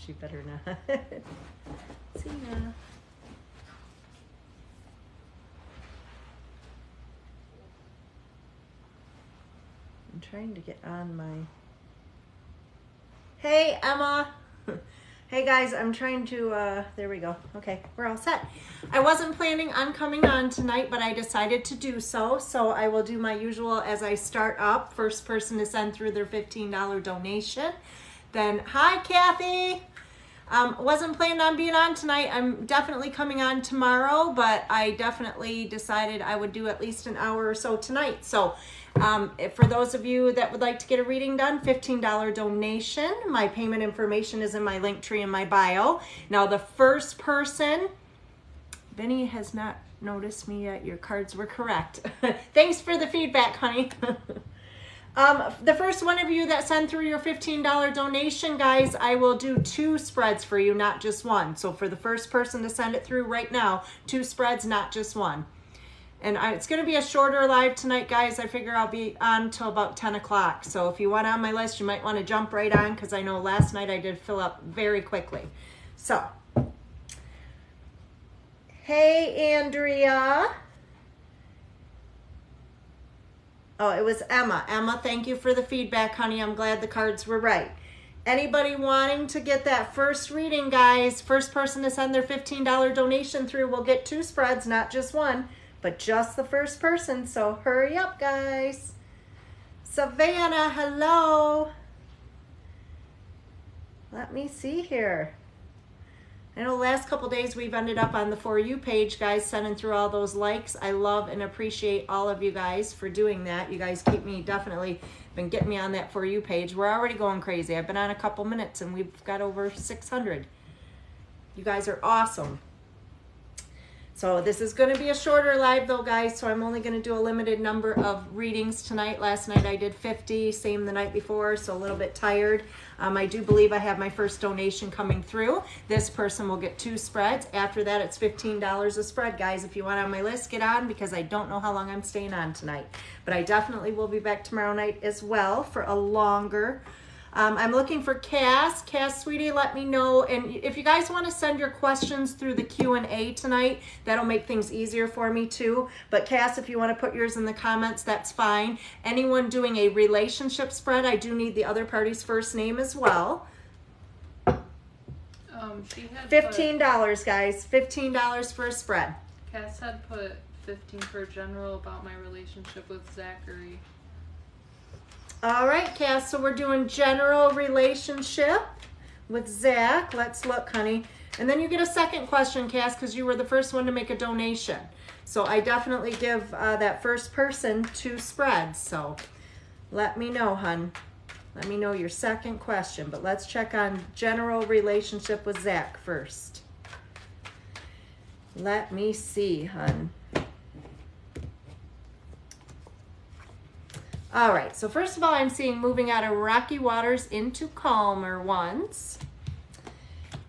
She better not. See ya. I'm trying to get on my... Hey, Emma. Hey guys, I'm trying to, there we go. Okay, we're all set. I wasn't planning on coming on tonight, but I decided to do so. So I will do my usual as I start up. First person to send through their $15 donation. Then, hi Kathy. Wasn't planning on being on tonight. I'm definitely coming on tomorrow, but I definitely decided I would do at least an hour or so tonight. So for those of you that would like to get a reading done, $15 donation. My payment information is in my link tree in my bio. Now the first person, Benny has not noticed me yet. Your cards were correct. Thanks for the feedback, honey. The first one of you that send through your $15 donation, guys, I will do 2 spreads for you, not just 1. So for the first person to send it through right now, 2 spreads, not just 1. And it's going to be a shorter live tonight, guys. I figure I'll be on till about 10 o'clock. So if you want on my list, you might want to jump right on because I know last night I did fill up very quickly. So, hey, Andrea. Oh, it was Emma. Emma, thank you for the feedback, honey. I'm glad the cards were right. Anybody wanting to get that first reading, guys, first person to send their $15 donation through will get 2 spreads, not just 1, but just the first person. So hurry up, guys. Savannah, hello. Let me see here. I know the last couple days we've ended up on the For You page, guys, sending through all those likes. I love and appreciate all of you guys for doing that. You guys keep me, definitely been getting me on that For You page. We're already going crazy. I've been on a couple minutes and we've got over 600. You guys are awesome. So this is going to be a shorter live though, guys, so I'm only going to do a limited number of readings tonight. Last night I did 50, same the night before, so a little bit tired. I do believe I have my first donation coming through. This person will get 2 spreads. After that, it's $15 a spread, guys. If you want on my list, get on because I don't know how long I'm staying on tonight. But I definitely will be back tomorrow night as well for a longer. I'm looking for Cass. Cass, sweetie, let me know. And if you guys want to send your questions through the Q&A tonight, that'll make things easier for me too. But Cass, if you want to put yours in the comments, that's fine. Anyone doing a relationship spread, I do need the other party's first name as well. She had $15, guys. $15 for a spread. Cass had put 15 for general about my relationship with Zachary. All right, Cass, so we're doing general relationship with Zach. Let's look, honey. And then you get a second question, Cass, because you were the first one to make a donation. So I definitely give that first person 2 spreads. So let me know, hun. Let me know your second question. But let's check on general relationship with Zach first. Let me see, hun. All right, so first of all, I'm seeing moving out of rocky waters into calmer ones.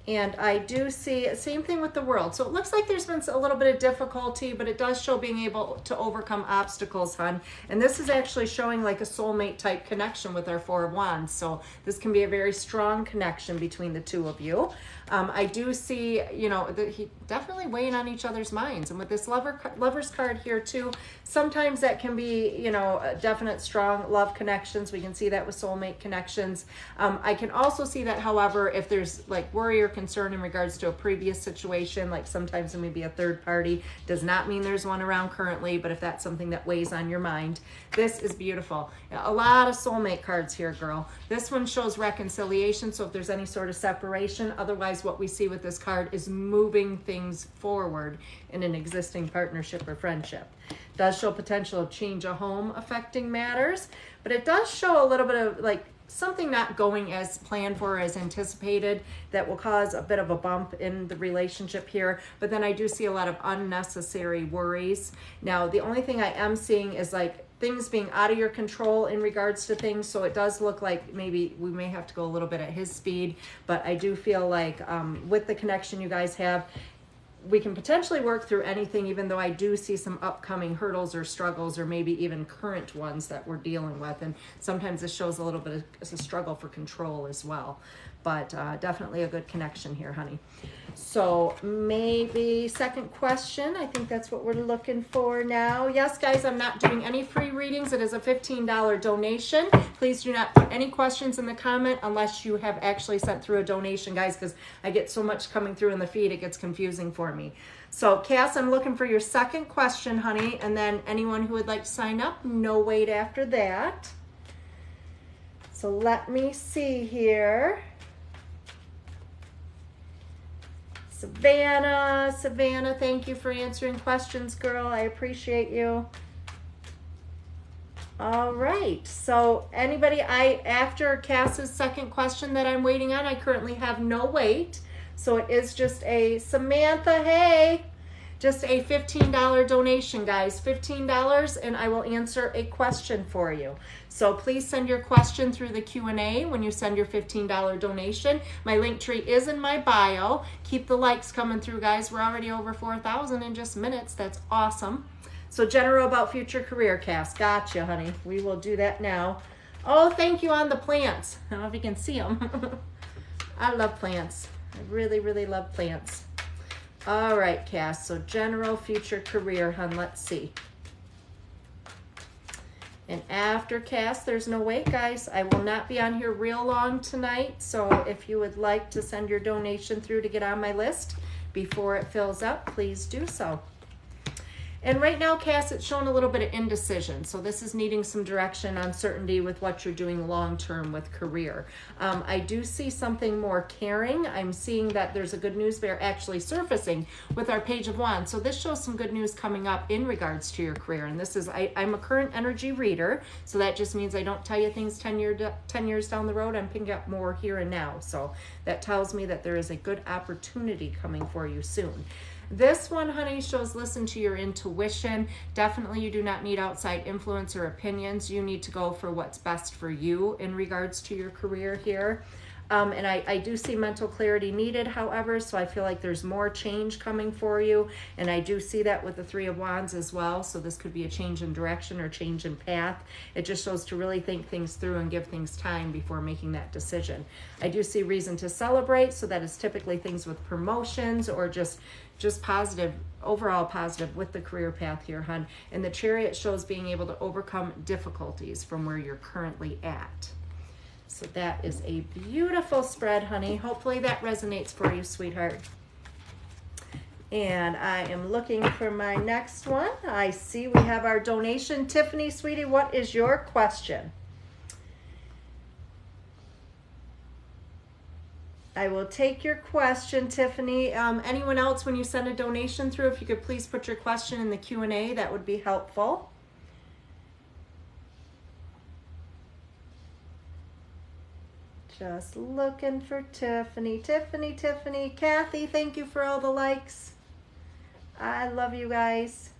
And I do see, same thing with the World. So it looks like there's been a little bit of difficulty, but it does show being able to overcome obstacles, hun. And this is actually showing like a soulmate type connection with our 4 of Wands. So this can be a very strong connection between the 2 of you. I do see, you know, he definitely weighing on each other's minds. And with this lover's card here too, sometimes that can be, you know, definite strong love connections. We can see that with soulmate connections. I can also see that, however, if there's like worry or concern in regards to a previous situation, like sometimes it may be a third party, does not mean there's one around currently, but if that's something that weighs on your mind, this is beautiful. A lot of soulmate cards here, girl. This one shows reconciliation, so if there's any sort of separation, otherwise what we see with this card is moving things forward in an existing partnership or friendship. It does show potential of change of home affecting matters, but it does show a little bit of like something not going as planned for, as anticipated, that will cause a bit of a bump in the relationship here. But then I do see a lot of unnecessary worries. Now, the only thing I am seeing is like things being out of your control in regards to things. So it does look like maybe we may have to go a little bit at his speed, but I do feel like with the connection you guys have, we can potentially work through anything, even though I do see some upcoming hurdles or struggles or maybe even current ones that we're dealing with. And sometimes this shows a little bit of a struggle for control as well. But definitely a good connection here, honey. So maybe second question. I think that's what we're looking for now. Yes, guys, I'm not doing any free readings. It is a $15 donation. Please do not put any questions in the comment unless you have actually sent through a donation, guys, because I get so much coming through in the feed, it gets confusing for me. So, Cass, I'm looking for your second question, honey, and then anyone who would like to sign up, no wait after that. So let me see here. Savannah, thank you for answering questions, girl. I appreciate you. All right, so anybody, after Cass's second question that I'm waiting on, I currently have no wait. So it is just a Samantha, hey, just a $15 donation, guys, $15, and I will answer a question for you. So please send your question through the Q&A when you send your $15 donation. My link tree is in my bio. Keep the likes coming through, guys. We're already over 4,000 in just minutes. That's awesome. So general about future career, Cass. Gotcha, honey. We will do that now. Oh, thank you on the plants. I don't know if you can see them. I love plants. I really, really love plants. All right, Cass. So general future career, hun. Let's see. And after Cass, there's no wait, guys. I will not be on here real long tonight. So if you would like to send your donation through to get on my list before it fills up, please do so. And right now, Cass, it's showing a little bit of indecision. So this is needing some direction, uncertainty with what you're doing long-term with career. I do see something more caring. I'm seeing that there's a good news bear actually surfacing with our Page of Wands. So this shows some good news coming up in regards to your career. And this is, I'm a current energy reader. So that just means I don't tell you things 10 years down the road. I'm picking up more here and now. So that tells me that there is a good opportunity coming for you soon. This one, honey, shows listen to your intuition. Definitely you do not need outside influence or opinions. You need to go for what's best for you in regards to your career here. And I do see mental clarity needed, however, so I feel like there's more change coming for you. And I do see that with the Three of Wands as well. So this could be a change in direction or change in path. It just shows to really think things through and give things time before making that decision. I do see reason to celebrate. So that is typically things with promotions or just positive, overall positive with the career path here, hun. And the Chariot shows being able to overcome difficulties from where you're currently at. So that is a beautiful spread, honey. Hopefully that resonates for you, sweetheart. And I am looking for my next one. I see we have our donation. Tiffany, sweetie, what is your question? I will take your question, Tiffany. Anyone else, when you send a donation through, if you could please put your question in the Q&A, that would be helpful. Just looking for Tiffany. Tiffany. Kathy, thank you for all the likes. I love you guys.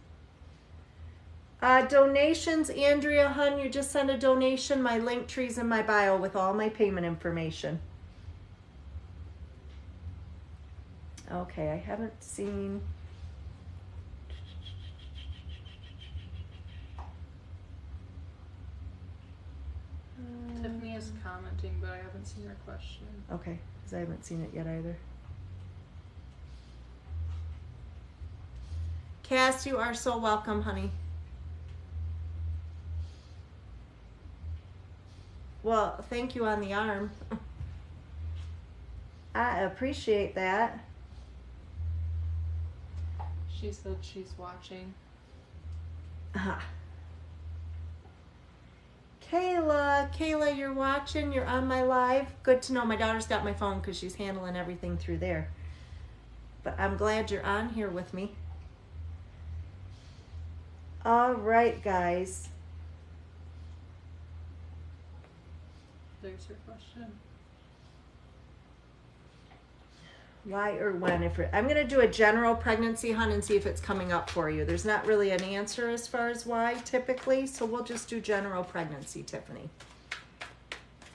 Donations, Andrea, hun, you just sent a donation. My link tree's in my bio with all my payment information. Okay, I haven't seen... Tiffany is commenting, but I haven't seen her question. Okay, because I haven't seen it yet either. Cass, you are so welcome, honey. Well, thank you on the arm. I appreciate that. She said she's watching. Kayla, you're watching. You're on my live. Good to know. My daughter's got my phone because she's handling everything through there. But I'm glad you're on here with me. All right, guys. There's her question. Why or when? I'm going to do a general pregnancy, hun, and see if it's coming up for you. There's not really an answer as far as why typically, so we'll just do general pregnancy, Tiffany.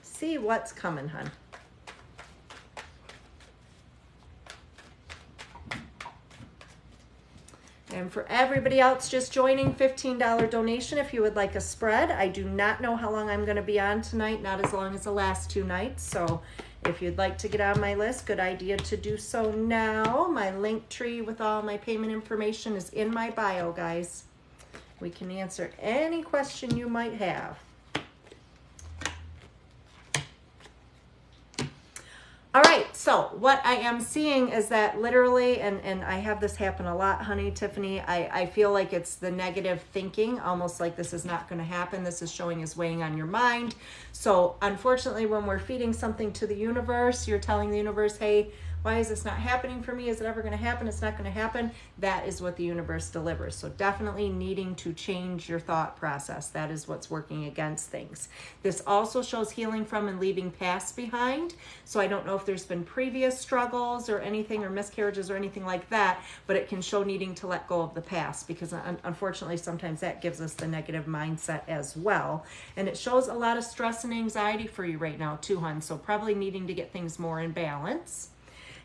See what's coming, hun. And for everybody else just joining, $15 donation if you would like a spread. I do not know how long I'm going to be on tonight, not as long as the last 2 nights. So if you'd like to get on my list, good idea to do so now. My link tree with all my payment information is in my bio, guys. We can answer any question you might have. All right, so what I am seeing is that literally, and I have this happen a lot, honey, Tiffany, I feel like it's the negative thinking, almost like this is not going to happen. This is showing as weighing on your mind. So unfortunately, when we're feeding something to the universe, you're telling the universe, hey, why is this not happening for me? Is it ever going to happen? It's not going to happen. That is what the universe delivers. So definitely needing to change your thought process. That is what's working against things. This also shows healing from and leaving past behind. So I don't know if there's been previous struggles or anything, or miscarriages or anything like that, but it can show needing to let go of the past, because unfortunately sometimes that gives us the negative mindset as well. And it shows a lot of stress and anxiety for you right now too, hon. So probably needing to get things more in balance.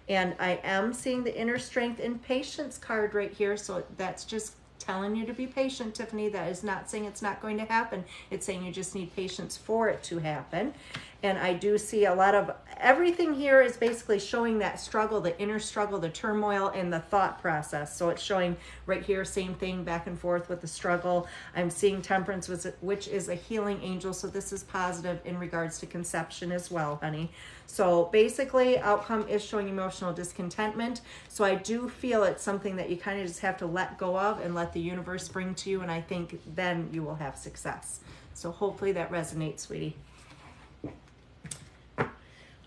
And I am seeing the inner strength and patience card right here. So that's just telling you to be patient, Tiffany. That is not saying it's not going to happen. It's saying you just need patience for it to happen. And I do see a lot of everything here is basically showing that struggle, the inner struggle, the turmoil, and the thought process. So it's showing right here, same thing, back and forth with the struggle. I'm seeing Temperance, which is a healing angel. So this is positive in regards to conception as well, honey. So basically, outcome is showing emotional discontentment. So I do feel it's something that you kind of just have to let go of and let the universe bring to you. And I think then you will have success. So hopefully that resonates, sweetie.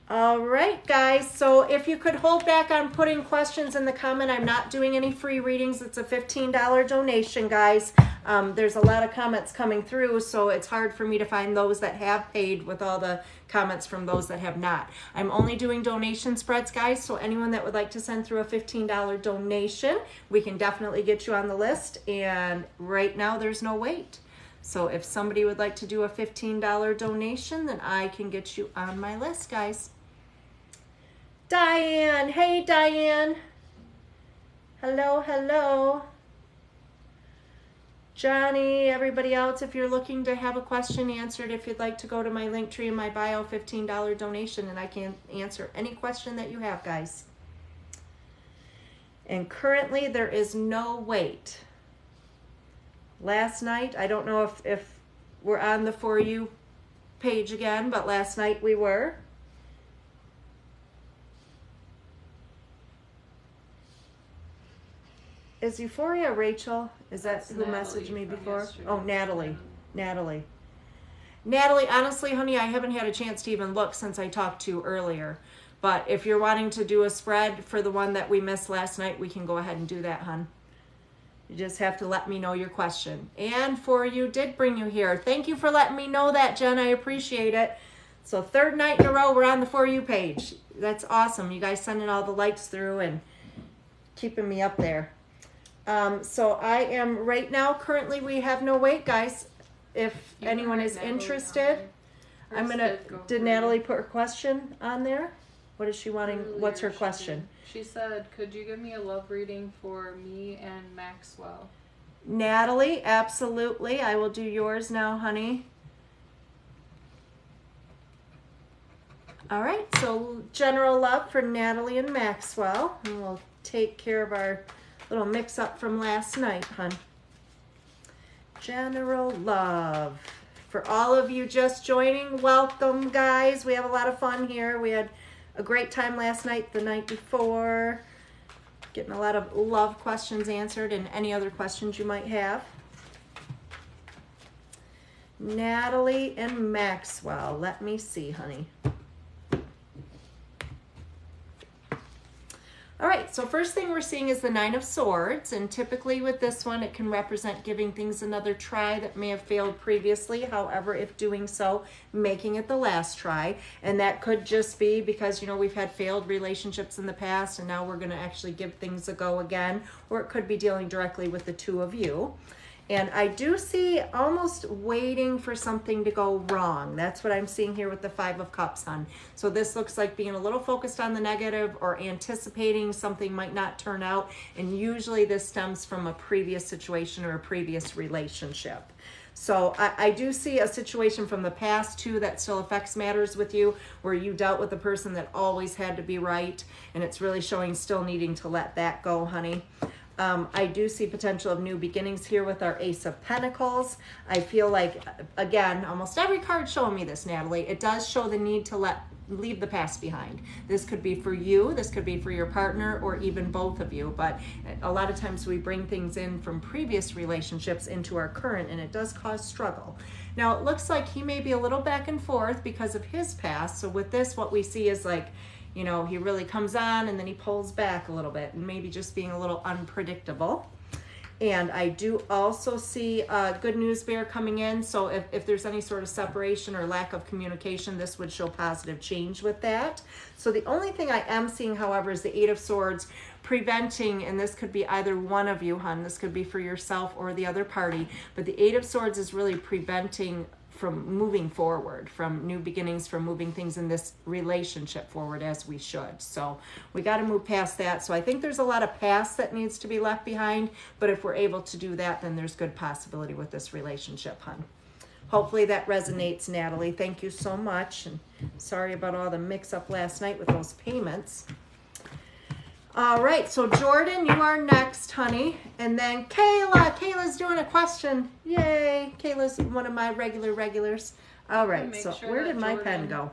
All right, guys. So if you could hold back on putting questions in the comment, I'm not doing any free readings. It's a $15 donation, guys. There's a lot of comments coming through, so it's hard for me to find those that have paid with all the comments from those that have not. I'm only doing donation spreads, guys, so anyone that would like to send through a $15 donation, we can definitely get you on the list. And right now, there's no wait. So if somebody would like to do a $15 donation, then I can get you on my list, guys. Diane, hey Diane. Hello, hello. Johnny, everybody else, if you're looking to have a question answered, if you'd like to go to my link tree in my bio, $15 donation, and I can answer any question that you have, guys. And currently there is no wait. Last night, I don't know if we're on the For You page again, but last night we were. Is Euphoria Rachel? Is that who messaged me before? Yesterday. Oh, Natalie. Natalie, honestly, honey, I haven't had a chance to even look since I talked to you earlier. But if you're wanting to do a spread for the one that we missed last night, we can go ahead and do that, hon. You just have to let me know your question. And For You did bring you here. Thank you for letting me know that, Jen. I appreciate it. So 3rd night in a row, we're on the For You page. That's awesome. You guys sending all the likes through and keeping me up there. So I am right now, currently we have no wait, guys. If anyone is interested, I'm going to, did Natalie put her question on there? What is she wanting? What's her question? She said, could you give me a love reading for me and Maxwell? Natalie, absolutely. I will do yours now, honey. All right, so general love for Natalie and Maxwell. And we'll take care of our little mix-up from last night, hon. General love. For all of you just joining, welcome, guys. We have a lot of fun here. We had a great time last night, the night before. Getting a lot of love questions answered and any other questions you might have. Natalie and Maxwell. Let me see, honey. All right, so first thing we're seeing is the 9 of Swords, and typically with this one, it can represent giving things another try that may have failed previously. However, if doing so, making it the last try, and that could just be because, you know, we've had failed relationships in the past, and now we're going to actually give things a go again, or it could be dealing directly with the 2 of you. And I do see almost waiting for something to go wrong. That's what I'm seeing here with the Five of Cups, hon. So this looks like being a little focused on the negative or anticipating something might not turn out. And usually this stems from a previous situation or a previous relationship. So I do see a situation from the past too that still affects matters with you, where you dealt with a person that always had to be right, and it's really showing still needing to let that go, honey. I do see potential of new beginnings here with our Ace of Pentacles. I feel like, again, almost every card showing me this, Natalie, it does show the need to leave the past behind. This could be for you, this could be for your partner, or even both of you. But a lot of times we bring things in from previous relationships into our current, and it does cause struggle. Now, it looks like he may be a little back and forth because of his past. So with this, what we see is like, you know, he really comes on and then he pulls back a little bit, and maybe just being a little unpredictable. And I do also see Good News Bear coming in. So if there's any sort of separation or lack of communication, this would show positive change with that. So the only thing I am seeing, however, is the Eight of Swords preventing, and this could be either one of you, hon. This could be for yourself or the other party. But the Eight of Swords is really preventing from moving forward, from new beginnings, from moving things in this relationship forward as we should. So we got to move past that. So I think there's a lot of past that needs to be left behind, but if we're able to do that, then there's good possibility with this relationship, hon. Hopefully that resonates, Natalie. Thank you so much, and sorry about all the mix-up last night with those payments. All right, so Jordan, you are next, honey. And then Kayla. Kayla's doing a question. Yay. Kayla's one of my regulars. All right, so sure where did my Jordan, pen go?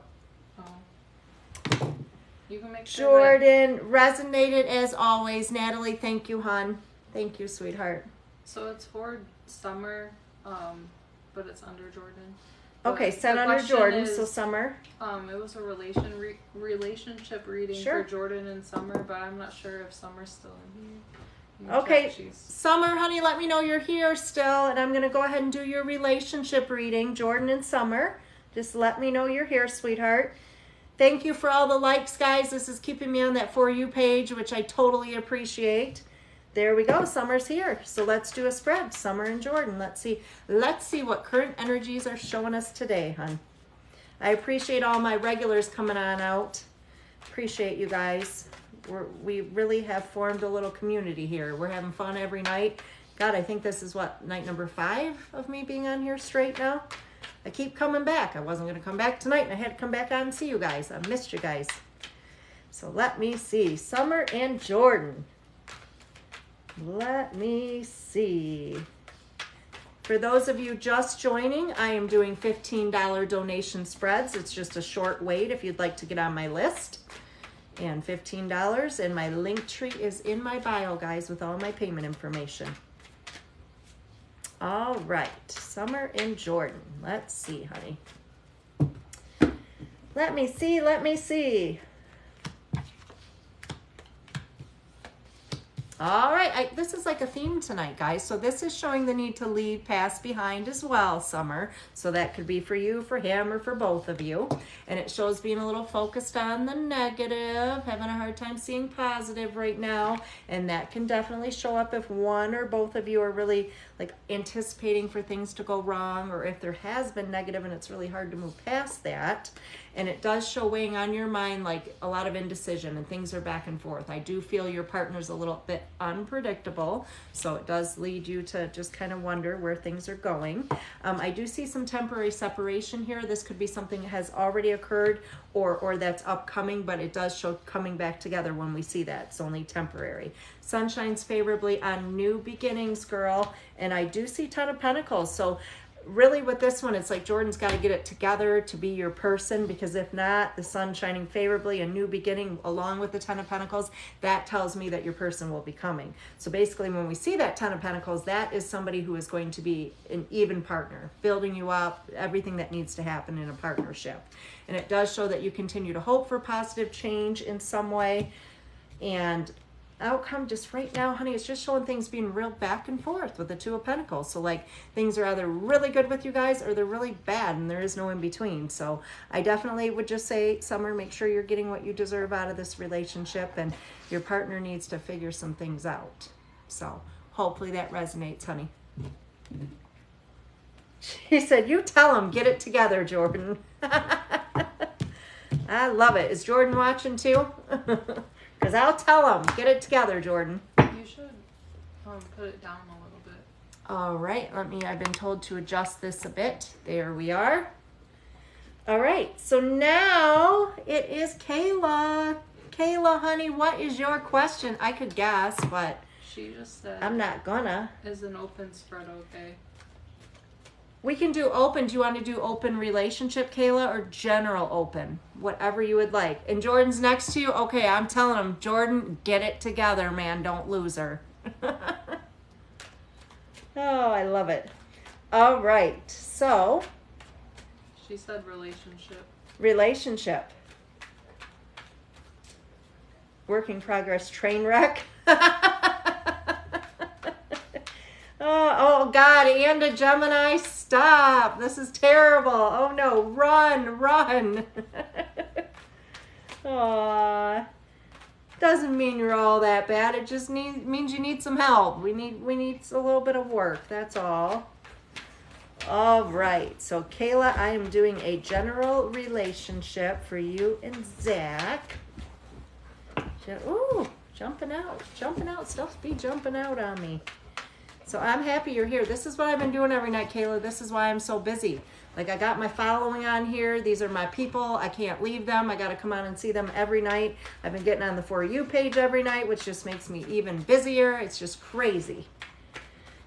You can make sure Jordan resonated as always. Natalie, thank you, hon. Thank you, sweetheart. So it's for Summer, but it's under Jordan. Okay, set under Jordan, so Summer. It was a relationship reading for Jordan and Summer, but I'm not sure if Summer's still in here. Okay, Summer, honey, let me know you're here still, and I'm going to go ahead and do your relationship reading, Jordan and Summer. Just let me know you're here, sweetheart. Thank you for all the likes, guys. This is keeping me on that For You page, which I totally appreciate. There we go. Summer's here. So let's do a spread. Summer and Jordan. Let's see what current energies are showing us today, hon. I appreciate all my regulars coming on out. Appreciate you guys. We really have formed a little community here. We're having fun every night. God, I think this is what, night number 5 of me being on here straight now. I keep coming back. I wasn't going to come back tonight, and I had to come back on and see you guys. I missed you guys. So let me see. Summer and Jordan. Let me see. For those of you just joining, I am doing $15 donation spreads. It's just a short wait if you'd like to get on my list. And $15, and my link tree is in my bio, guys, with all my payment information. All right, Summer and Jordan. Let's see, honey. Let me see. All right, this is like a theme tonight, guys. So this is showing the need to leave past behind as well, Summer. So that could be for you, for him, or for both of you. And it shows being a little focused on the negative, having a hard time seeing positive right now. And that can definitely show up if one or both of you are really like anticipating for things to go wrong, or if there has been negative and it's really hard to move past that. And it does show weighing on your mind like a lot of indecision, and things are back and forth. I do feel your partner's a little bit unpredictable, so it does lead you to just kind of wonder where things are going. I do see some temporary separation here. This could be something that has already occurred or that's upcoming, but it does show coming back together when we see that. It's only temporary. Sun shines favorably on new beginnings, girl. And I do see Ten of Pentacles. So really with this one, it's like Jordan's got to get it together to be your person, because if not, the sun shining favorably, a new beginning along with the Ten of Pentacles, that tells me that your person will be coming. So basically when we see that Ten of Pentacles, that is somebody who is going to be an even partner, building you up, everything that needs to happen in a partnership. And it does show that you continue to hope for positive change in some way. And outcome just right now, honey, it's just showing things being real back and forth with the Two of Pentacles. So like things are either really good with you guys or they're really bad, and there is no in between. So I definitely would just say, Summer, make sure you're getting what you deserve out of this relationship, and your partner needs to figure some things out. So hopefully that resonates, honey. She said, you tell him, get it together, Jordan. I love it. Is Jordan watching too? Because I'll tell him, get it together, Jordan. You should put it down a little bit. All right, I've been told to adjust this a bit. There we are. All right, so now it is Kayla. Kayla, honey, what is your question? I could guess, but she just said I'm not gonna. Is an open spread okay? We can do open. Do you want to do open relationship, Kayla, or general open? Whatever you would like. And Jordan's next to you. Okay, I'm telling him, Jordan, get it together, man. Don't lose her. Oh, I love it. All right, so. She said relationship. Relationship. Work in progress train wreck. Oh God, and a Gemini, stop. This is terrible. Oh no, run, run. Aw. Doesn't mean you're all that bad. It just means you need some help. We need a little bit of work. That's all. All right. So Kayla, I am doing a general relationship for you and Zach. Ooh, jumping out. Stuff be jumping out on me. So I'm happy you're here. This is what I've been doing every night, Kayla. This is why I'm so busy. Like, I got my following on here. These are my people. I can't leave them. I got to come on and see them every night. I've been getting on the For You page every night, which just makes me even busier. It's just crazy.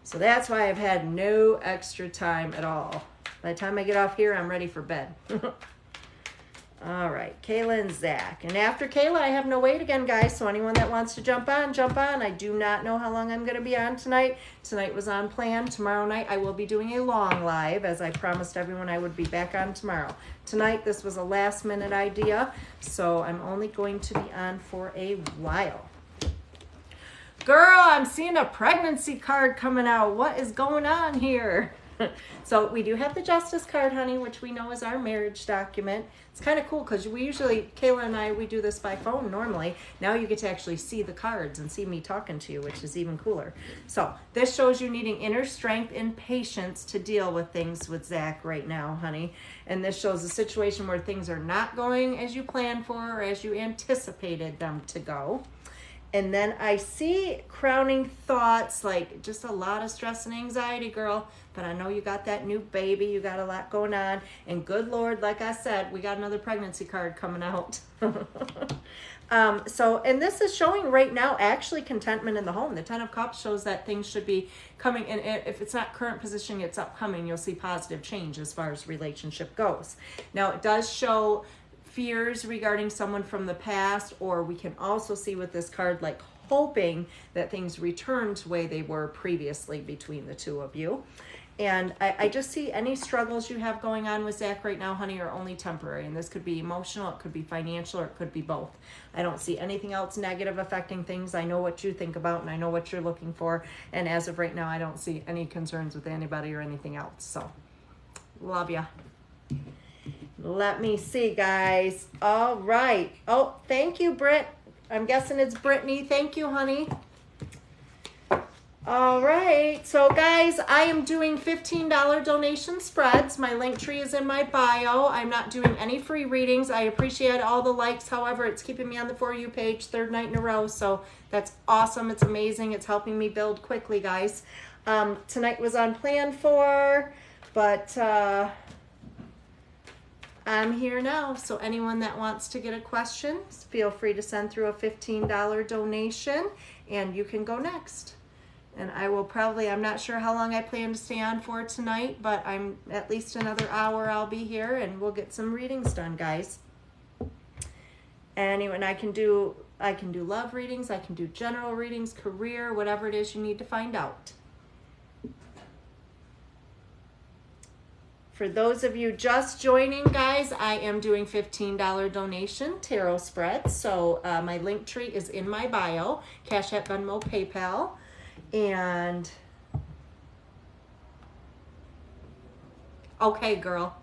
So that's why I've had no extra time at all. By the time I get off here, I'm ready for bed. All right, Kayla and Zach. And after Kayla, I have no wait again, guys. So anyone that wants to jump on, jump on. I do not know how long I'm going to be on tonight. Tonight was on plan. Tomorrow night, I will be doing a long live, as I promised everyone I would be back on tomorrow. Tonight, this was a last-minute idea, so I'm only going to be on for a while. Girl, I'm seeing a pregnancy card coming out. What is going on here? So we do have the Justice card, honey, which we know is our marriage document. It's kind of cool because we usually, Kayla and I, we do this by phone normally. Now you get to actually see the cards and see me talking to you, which is even cooler. So this shows you needing inner strength and patience to deal with things with Zach right now, honey. And this shows a situation where things are not going as you planned for or as you anticipated them to go. And then I see crowning thoughts, like just a lot of stress and anxiety, girl. But I know you got that new baby. You got a lot going on. And good Lord, like I said, we got another pregnancy card coming out. And this is showing right now actually contentment in the home. The Ten of Cups shows that things should be coming. And if it's not current position, it's upcoming. You'll see positive change as far as relationship goes. Now, it does show fears regarding someone from the past, or we can also see with this card, like hoping that things return to the way they were previously between the two of you. And I just see any struggles you have going on with Zach right now, honey, are only temporary. And this could be emotional, it could be financial, or it could be both. I don't see anything else negative affecting things. I know what you think about and I know what you're looking for. And as of right now, I don't see any concerns with anybody or anything else. So, love ya. Let me see, guys. All right. Oh, thank you, Britt. I'm guessing it's Brittany. Thank you, honey. All right. So, guys, I am doing $15 donation spreads. My link tree is in my bio. I'm not doing any free readings. I appreciate all the likes. However, it's keeping me on the For You page third night in a row. So that's awesome. It's amazing. It's helping me build quickly, guys. Tonight was on plan for, but I'm here now, so anyone that wants to get a question, feel free to send through a $15 donation, and you can go next. And I will probably, I'm not sure how long I plan to stay on for tonight, but I'm at least another hour I'll be here, and we'll get some readings done, guys. And I can do love readings, I can do general readings, career, whatever it is you need to find out. For those of you just joining, guys, I am doing $15 donation tarot spreads. So my link tree is in my bio, Cash App, Venmo, PayPal. And okay, girl.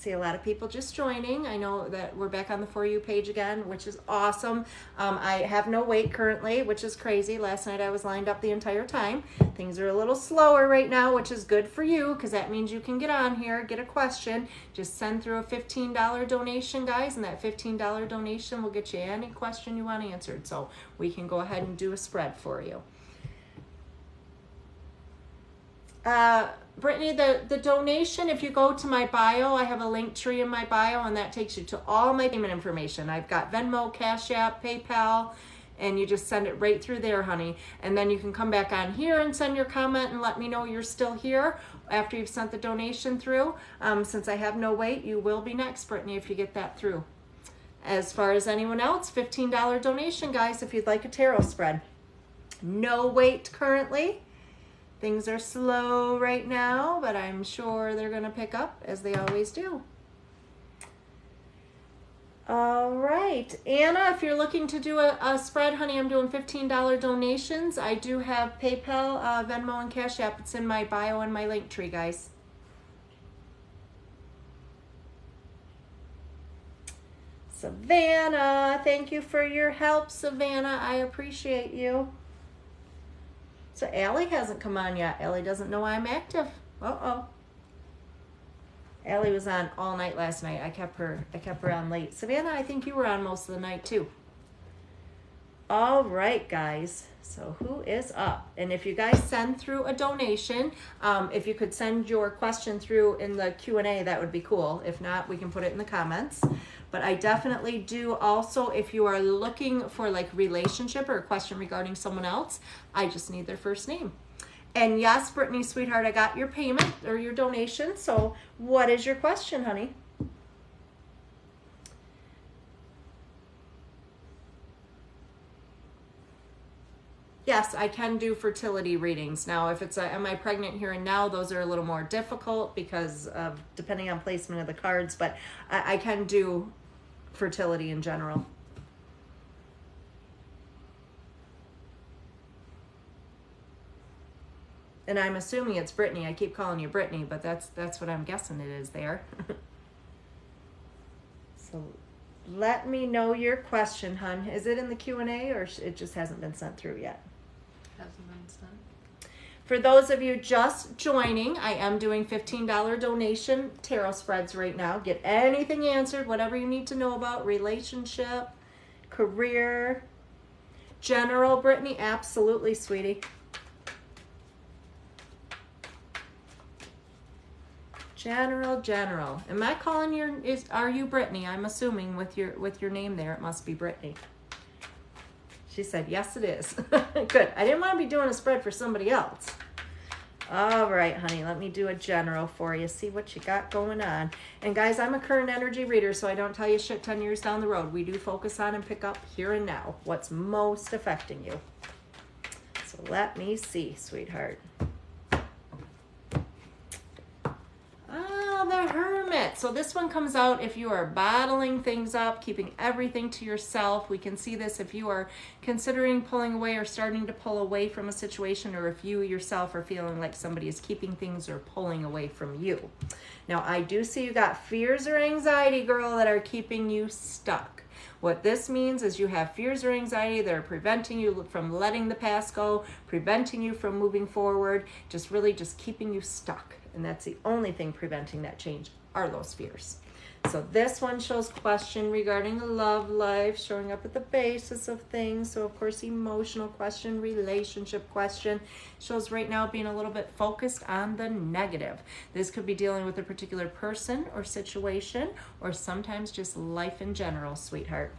See a lot of people just joining. I know that we're back on the For You page again, which is awesome. I have no wait currently, which is crazy. Last night I was lined up the entire time. Things are a little slower right now, which is good for you because that means you can get on here, get a question. Just send through a $15 donation, guys, and that $15 donation will get you any question you want answered. So we can go ahead and do a spread for you. Brittany, the donation, if you go to my bio, I have a link tree in my bio, and that takes you to all my payment information. I've got Venmo, Cash App, PayPal, and you just send it right through there, honey. And then you can come back on here and send your comment and let me know you're still here after you've sent the donation through. Since I have no wait, you will be next, Brittany, if you get that through. As far as anyone else, $15 donation, guys, if you'd like a tarot spread. No wait currently. Things are slow right now, but I'm sure they're going to pick up as they always do. All right. Anna, if you're looking to do a spread, honey, I'm doing $15 donations. I do have PayPal, Venmo, and Cash App. It's in my bio and my link tree, guys. Savannah, thank you for your help, Savannah. I appreciate you. So Allie hasn't come on yet. Allie doesn't know I'm active. Uh-oh. Allie was on all night last night. I kept her on late. Savannah, I think you were on most of the night too. All right, guys. So who is up? And if you guys send through a donation, if you could send your question through in the Q&A, that would be cool. If not, we can put it in the comments. But I definitely do also, if you are looking for like relationship or a question regarding someone else, I just need their first name. And yes, Brittany, sweetheart, I got your payment or your donation. So what is your question, honey? Yes, I can do fertility readings. Now, if it's am I pregnant here and now, those are a little more difficult because of depending on placement of the cards, but I can do fertility in general. And I'm assuming it's Brittany. I keep calling you Brittany, but that's what I'm guessing it is there. So let me know your question, hun. Is it in the Q&A or it just hasn't been sent through yet? Hasn't been sent. For those of you just joining, I am doing $15 donation tarot spreads right now. Get anything answered, whatever you need to know about relationship, career, general. Brittany, absolutely, sweetie. General. Am I calling are you Brittany? I'm assuming with your name there, it must be Brittany. She said, yes, it is. Good. I didn't want to be doing a spread for somebody else. All right, honey, let me do a general for you. See what you got going on. And guys, I'm a current energy reader, so I don't tell you shit 10 years down the road. We do focus on and pick up here and now what's most affecting you. So let me see, sweetheart. The Hermit. So this one comes out if you are bottling things up, keeping everything to yourself. We can see this if you are considering pulling away or starting to pull away from a situation, or if you yourself are feeling like somebody is keeping things or pulling away from you. Now, I do see you got fears or anxiety, girl, that are keeping you stuck. What this means is you have fears or anxiety that are preventing you from letting the past go, preventing you from moving forward, just keeping you stuck. And that's the only thing preventing that change are those fears. So this one shows question regarding love life, showing up at the basis of things. So of course, emotional question, relationship question, shows right now being a little bit focused on the negative. This could be dealing with a particular person or situation, or sometimes just life in general, sweetheart.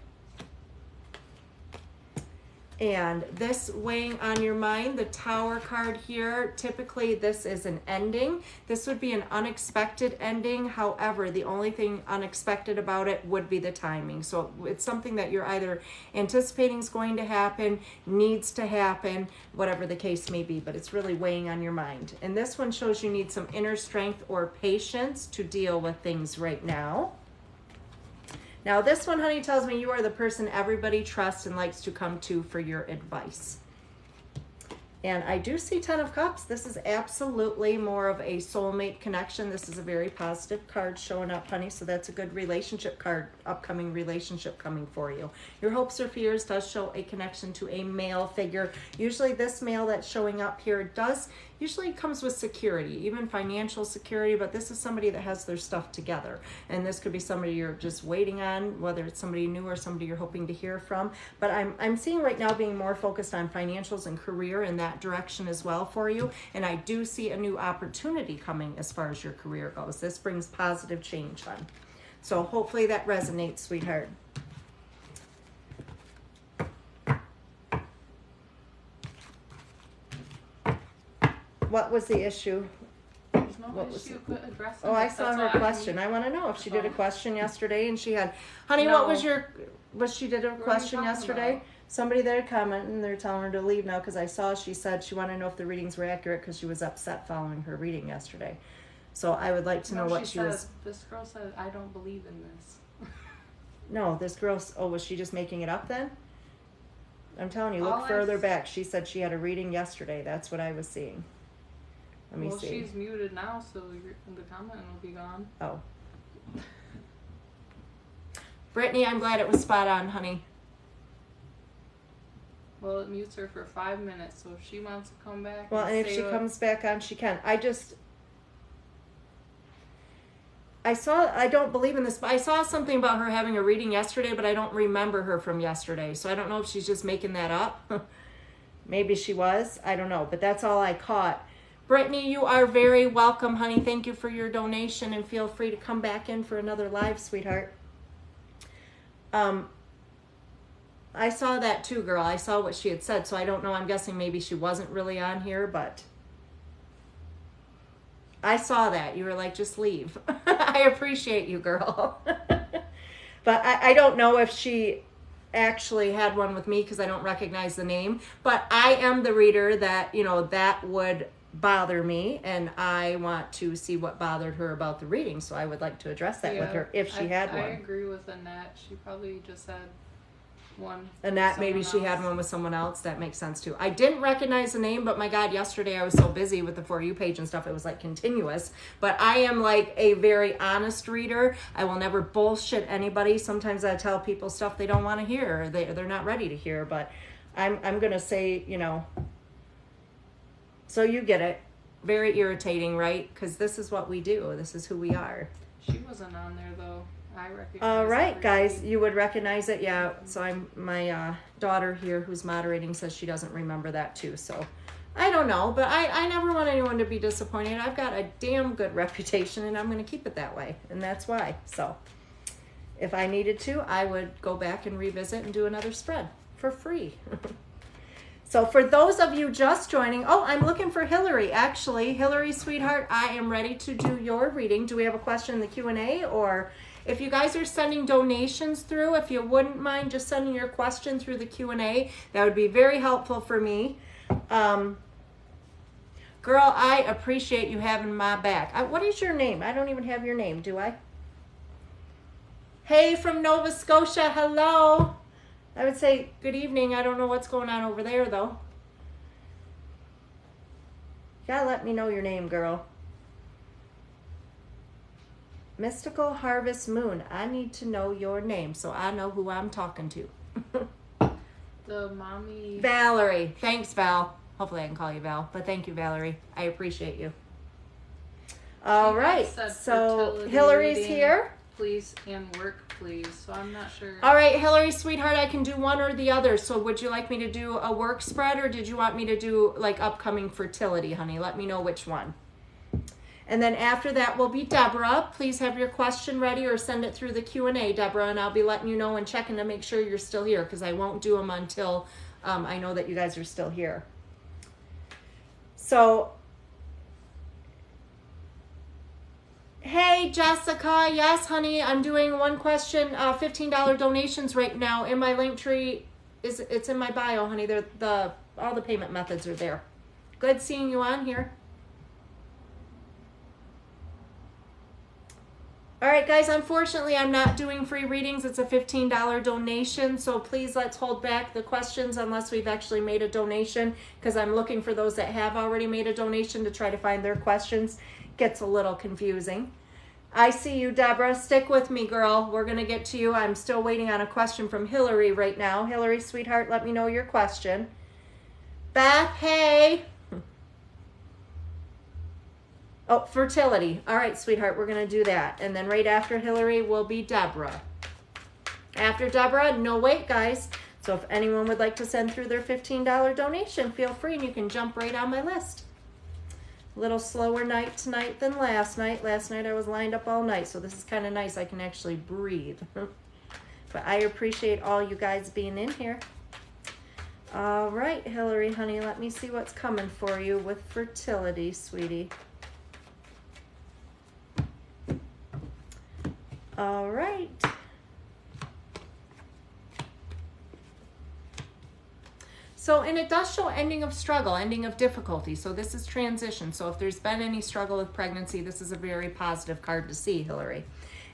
And this weighing on your mind, the Tower card here, typically this is an ending. This would be an unexpected ending. However, the only thing unexpected about it would be the timing. So it's something that you're either anticipating is going to happen, needs to happen, whatever the case may be, but it's really weighing on your mind. And this one shows you need some inner strength or patience to deal with things right now. Now this one, honey, tells me you are the person everybody trusts and likes to come to for your advice. And I do see 10 of Cups. This is absolutely more of a soulmate connection. This is a very positive card showing up, honey. So that's a good relationship card, upcoming relationship coming for you. Your hopes or fears does show a connection to a male figure. Usually this male that's showing up here does usually comes with security, even financial security, but this is somebody that has their stuff together. And this could be somebody you're just waiting on, whether it's somebody new or somebody you're hoping to hear from. But I'm seeing right now being more focused on financials and career in that direction as well for you. And I do see a new opportunity coming as far as your career goes. This brings positive change, hon. So hopefully that resonates, sweetheart. What was the issue? There's no issue. Quit addressing I saw her question. I want to know if she did a question yesterday and she had, honey, what was she did a question yesterday? Somebody there commented and they're telling her to leave now because I saw she said she wanted to know if the readings were accurate because she was upset following her reading yesterday. So I would like to know what she was. This girl said, I don't believe in this. No, this girl, was she just making it up then? I'm telling you, look further back. She said she had a reading yesterday. That's what I was seeing. Let me see. She's muted now, so the comment will be gone. Oh. Brittany, I'm glad it was spot on, honey. Well, it mutes her for 5 minutes, so if she wants to come back. Well, and if she comes back on, she can. I don't believe in this, but I saw something about her having a reading yesterday, but I don't remember her from yesterday. So I don't know if she's just making that up. Maybe she was. I don't know, but that's all I caught. Brittany, you are very welcome, honey. Thank you for your donation, and feel free to come back in for another live, sweetheart. I saw that too, girl. I saw what she had said, so I don't know. I'm guessing maybe she wasn't really on here, but I saw that. You were like, just leave. I appreciate you, girl. But I don't know if she actually had one with me because I don't recognize the name. But I am the reader that, that would bother me, and I want to see what bothered her about the reading, so I would like to address that with her if she had one. I agree with Annette. She probably just had one. Annette, maybe she had one with someone else. That makes sense too. I didn't recognize the name, but my God, yesterday I was so busy with the For You page and stuff, it was like continuous. But I am like a very honest reader. I will never bullshit anybody. Sometimes I tell people stuff they don't want to hear, or they're not ready to hear, but I'm gonna say, so you get it. Very irritating, right? Because this is what we do. This is who we are. She wasn't on there, though. I recognize All right, guys. You would recognize it? Yeah. So my daughter here who's moderating says she doesn't remember that, too. So I don't know. But I never want anyone to be disappointed. I've got a damn good reputation, and I'm going to keep it that way. And that's why. So if I needed to, I would go back and revisit and do another spread for free. So for those of you just joining, I'm looking for Hillary. Actually, Hillary, sweetheart, I am ready to do your reading. Do we have a question in the Q&A? Or if you guys are sending donations through, if you wouldn't mind just sending your question through the Q&A, that would be very helpful for me. Girl, I appreciate you having my back. What is your name? I don't even have your name, do I? Hey, from Nova Scotia, hello. I would say good evening. I don't know what's going on over there, though. You gotta let me know your name, girl. Mystical Harvest Moon. I need to know your name so I know who I'm talking to. The mommy. Valerie. Thanks, Val. Hopefully I can call you Val, but thank you, Valerie. I appreciate you. All right. So Hillary's here. Please, and work, please. So I'm not sure. All right, Hillary, sweetheart, I can do one or the other. So would you like me to do a work spread, or did you want me to do like upcoming fertility, honey? Let me know which one. And then after that will be Deborah. Please have your question ready or send it through the Q&A, Deborah, and I'll be letting you know and checking to make sure you're still here because I won't do them until I know that you guys are still here. So, hey, Jessica. Yes, honey, I'm doing one question, $15 donations right now in my link tree. It's in my bio, honey. All the payment methods are there. Good seeing you on here. All right, guys, unfortunately, I'm not doing free readings. It's a $15 donation, so please let's hold back the questions unless we've actually made a donation, because I'm looking for those that have already made a donation to try to find their questions. Gets a little confusing. I see you, Deborah. Stick with me, girl. We're going to get to you. I'm still waiting on a question from Hillary right now. Hillary, sweetheart, let me know your question. Beth, hey. Oh, fertility. All right, sweetheart, we're going to do that. And then right after Hillary will be Deborah. After Deborah, no wait, guys. So if anyone would like to send through their $15 donation, feel free and you can jump right on my list. A little slower night tonight than last night. Last night I was lined up all night, so this is kind of nice. I can actually breathe. But I appreciate all you guys being in here. All right, Hillary, honey, let me see what's coming for you with fertility, sweetie. All right. So, and it does show ending of struggle, ending of difficulty. So this is transition. So if there's been any struggle with pregnancy, this is a very positive card to see, Hillary.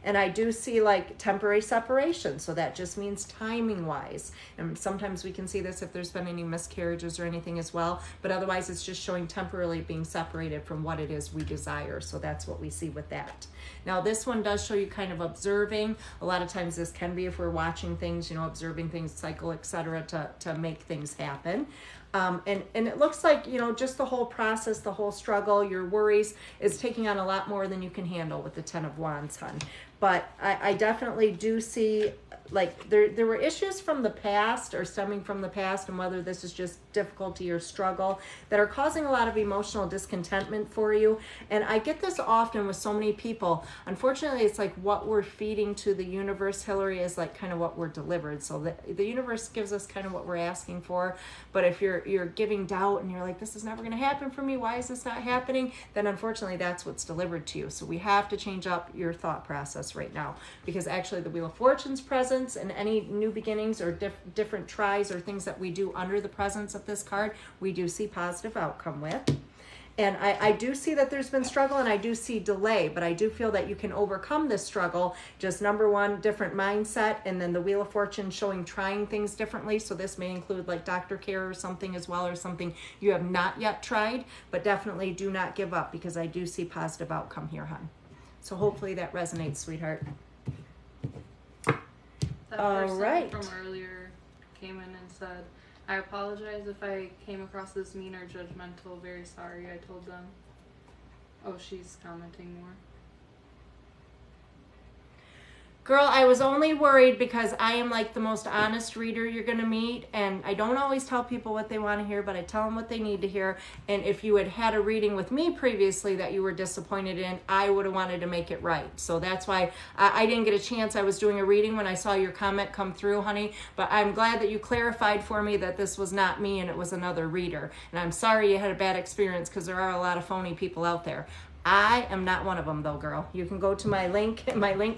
And I do see like temporary separation. So that just means timing wise. And sometimes we can see this if there's been any miscarriages or anything as well. But otherwise it's just showing temporarily being separated from what it is we desire. So that's what we see with that. Now this one does show you kind of observing. A lot of times this can be if we're watching things, you know, observing things, cycle, etc., to make things happen. And it looks like, you know, just the whole process, the whole struggle, your worries is taking on a lot more than you can handle with the 10 of Wands, hon. But I definitely do see, like, there were issues from the past or stemming from the past, and whether this is just difficulty or struggle that are causing a lot of emotional discontentment for you. And I get this often with so many people. Unfortunately, it's like what we're feeding to the universe, Hillary, is like kind of what we're delivered. So the universe gives us kind of what we're asking for. But if you're giving doubt and you're like, this is never going to happen for me, why is this not happening? Then unfortunately, that's what's delivered to you. So we have to change up your thought process right now, because actually the Wheel of Fortune's presence and any new beginnings or different tries or things that we do under the presence of this card, we do see positive outcome with. And I do see that there's been struggle, and I do see delay, but I do feel that you can overcome this struggle. Just number one, different mindset, and then the Wheel of Fortune showing trying things differently. So this may include like doctor care or something as well, or something you have not yet tried, but definitely do not give up, because I do see positive outcome here, hon. So hopefully that resonates, sweetheart. That person from earlier came in and said, I apologize if I came across as mean or judgmental. Very sorry, I told them. Oh, she's commenting more. Girl, I was only worried because I am like the most honest reader you're going to meet, and I don't always tell people what they want to hear, but I tell them what they need to hear. And if you had had a reading with me previously that you were disappointed in, I would have wanted to make it right. So that's why I didn't get a chance. I was doing a reading when I saw your comment come through, honey, but I'm glad that you clarified for me that this was not me and it was another reader. And I'm sorry you had a bad experience, because there are a lot of phony people out there. I am not one of them though, girl. You can go to my link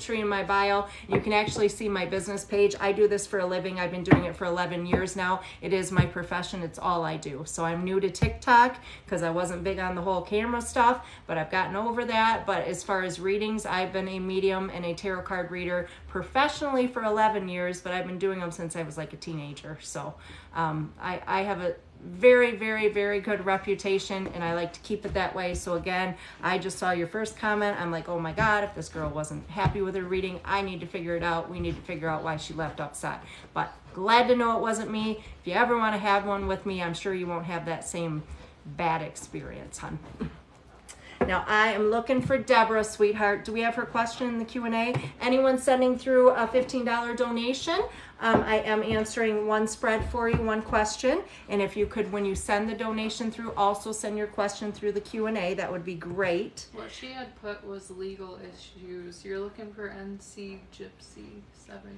tree in my bio. You can actually see my business page. I do this for a living. I've been doing it for 11 years now. It is my profession. It's all I do. So I'm new to TikTok because I wasn't big on the whole camera stuff, but I've gotten over that. But as far as readings, I've been a medium and a tarot card reader professionally for 11 years, but I've been doing them since I was like a teenager. So I have a very, very, very good reputation, and I like to keep it that way. So again, I just saw your first comment. I'm like, oh my God, if this girl wasn't happy with her reading, I need to figure it out. We need to figure out why she left upset. But glad to know it wasn't me. If you ever want to have one with me, I'm sure you won't have that same bad experience, hon. Now I am looking for Deborah, sweetheart. Do we have her question in the Q&A? Anyone sending through a $15 donation? I am answering one spread for you, one question. And if you could, when you send the donation through, also send your question through the Q&A, that would be great. What she had put was legal issues. You're looking for NC Gypsy 70.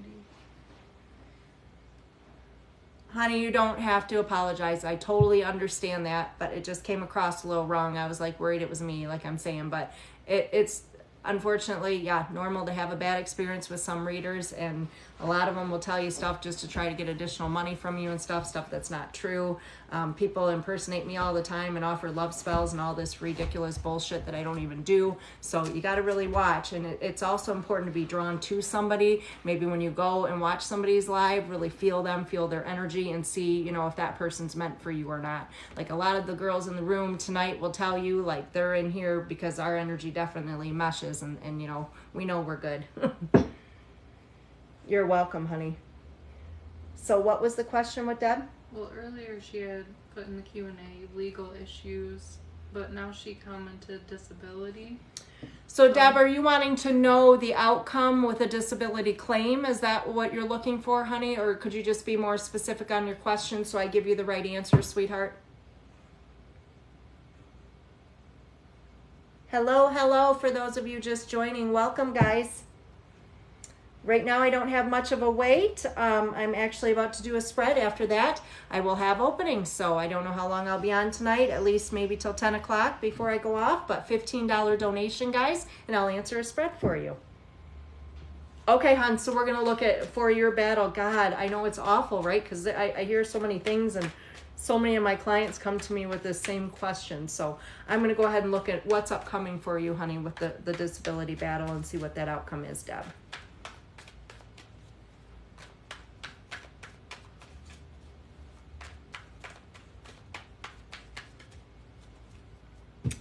Honey, you don't have to apologize. I totally understand that, but it just came across a little wrong. I was like worried it was me, like I'm saying, but it's unfortunately, yeah, normal to have a bad experience with some readers, and a lot of them will tell you stuff just to try to get additional money from you and stuff that's not true. People impersonate me all the time and offer love spells and all this ridiculous bullshit that I don't even do. So you got to really watch. And it's also important to be drawn to somebody. Maybe when you go and watch somebody's live, really feel them, feel their energy, and see, you know, if that person's meant for you or not. Like a lot of the girls in the room tonight will tell you, like, they're in here because our energy definitely meshes, and you know, we know we're good. You're welcome, honey. So what was the question with Deb? Well, earlier she had put in the Q&A legal issues, but now she commented disability. So Deb, are you wanting to know the outcome with a disability claim? Is that what you're looking for, honey? Or could you just be more specific on your question so I give you the right answer, sweetheart? Hello, hello, for those of you just joining. Welcome, guys. Right now I don't have much of a wait. I'm actually about to do a spread. After that, I will have openings. So I don't know how long I'll be on tonight, at least maybe till 10 o'clock before I go off, but $15 donation, guys, and I'll answer a spread for you. Okay, hon, so we're going to look at for your battle. God, I know it's awful, right? Because I hear so many things, and so many of my clients come to me with this same question. So I'm going to go ahead and look at what's upcoming for you, honey, with the disability battle and see what that outcome is, Deb.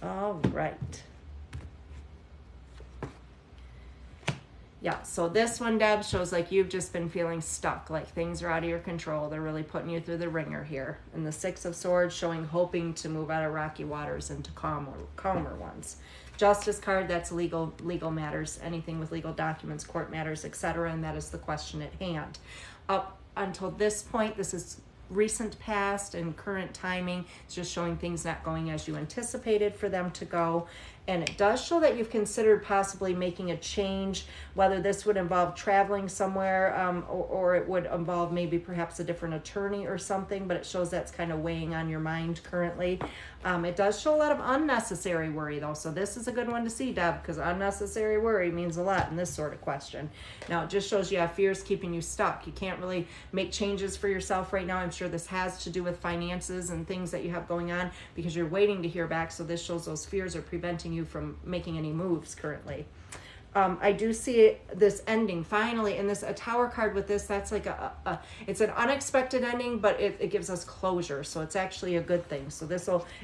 All right. Yeah, so this one, Deb, shows like you've just been feeling stuck, like things are out of your control. They're really putting you through the ringer here. And the Six of Swords showing hoping to move out of rocky waters into calmer ones. Justice card, that's legal matters, anything with legal documents, court matters, etc. And that is the question at hand. Up until this point, this is recent past and current timing. It's just showing things not going as you anticipated for them to go. And it does show that you've considered possibly making a change, whether this would involve traveling somewhere or it would involve maybe perhaps a different attorney or something, but it shows that's kind of weighing on your mind currently. It does show a lot of unnecessary worry, though, so this is a good one to see, Deb, because unnecessary worry means a lot in this sort of question. Now, it just shows you have fears keeping you stuck. You can't really make changes for yourself right now. I'm sure this has to do with finances and things that you have going on because you're waiting to hear back, so this shows those fears are preventing you from making any moves currently. I do see this ending finally, and a Tower card with this, that's like it's an unexpected ending, but it gives us closure, so it's actually a good thing. So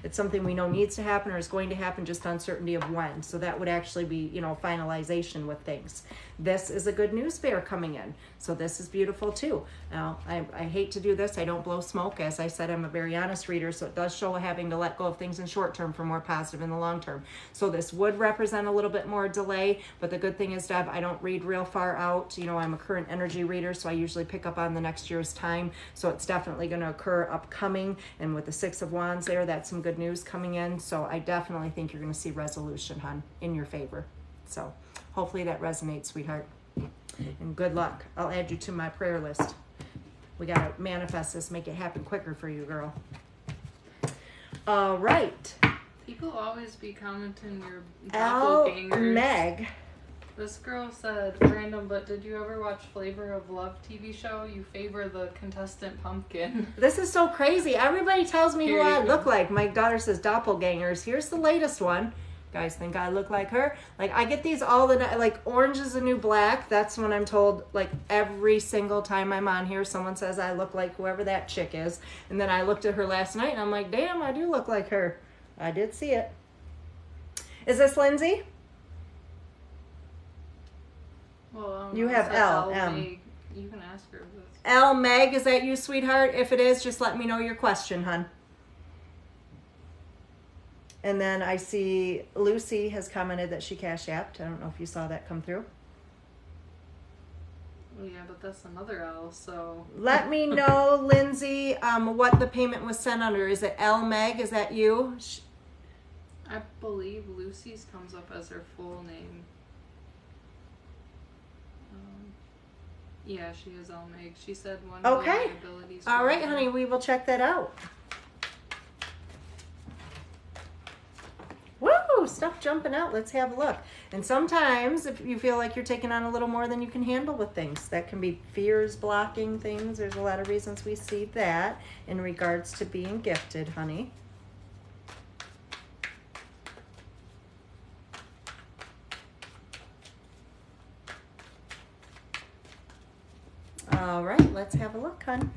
it's something we know needs to happen or is going to happen, just uncertainty of when. So that would actually be, you know, finalization with things. This is a good news bear coming in, so this is beautiful too. Now, I hate to do this. I don't blow smoke. As I said, I'm a very honest reader, so it does show having to let go of things in short term for more positive in the long term. So this would represent a little bit more delay, but the good thing is, Deb, I don't read real far out. You know, I'm a current energy reader, so I usually pick up on the next year's time. So it's definitely going to occur upcoming. And with the Six of Wands there, that's some good news coming in. So I definitely think you're going to see resolution, hon, in your favor. So hopefully that resonates, sweetheart. And good luck. I'll add you to my prayer list. We got to manifest this, make it happen quicker for you, girl. All right. People always be commenting your Al doppelgangers. Meg. This girl said, random, but did you ever watch Flavor of Love TV show? You favor the contestant pumpkin. This is so crazy. Everybody tells me who I look like. My daughter says doppelgangers. Here's the latest one. Guys think I look like her? Like, I get these all the night. Like, orange is the new black. That's when I'm told, like, every single time I'm on here, someone says I look like whoever that chick is. And then I looked at her last night, and I'm like, damn, I do look like her. I did see it. Is this Lindsay? Well, you have L, M. Meg. You can ask her this. L, Meg, is that you, sweetheart? If it is, just let me know your question, hon. And then I see Lucy has commented that she cash apped. I don't know if you saw that come through. Well, yeah, but that's another L, so. Let me know, Lindsay, what the payment was sent under. Is it L, Meg? Is that you? I believe Lucy's comes up as her full name. Yeah, she is L Meg. She said one of okay. the abilities. All right, honey, we will check that out. Woo! stuff jumping out. Let's have a look. And sometimes if you feel like you're taking on a little more than you can handle with things, that can be fears blocking things. There's a lot of reasons we see that in regards to being gifted, honey. All right, let's have a look, hon.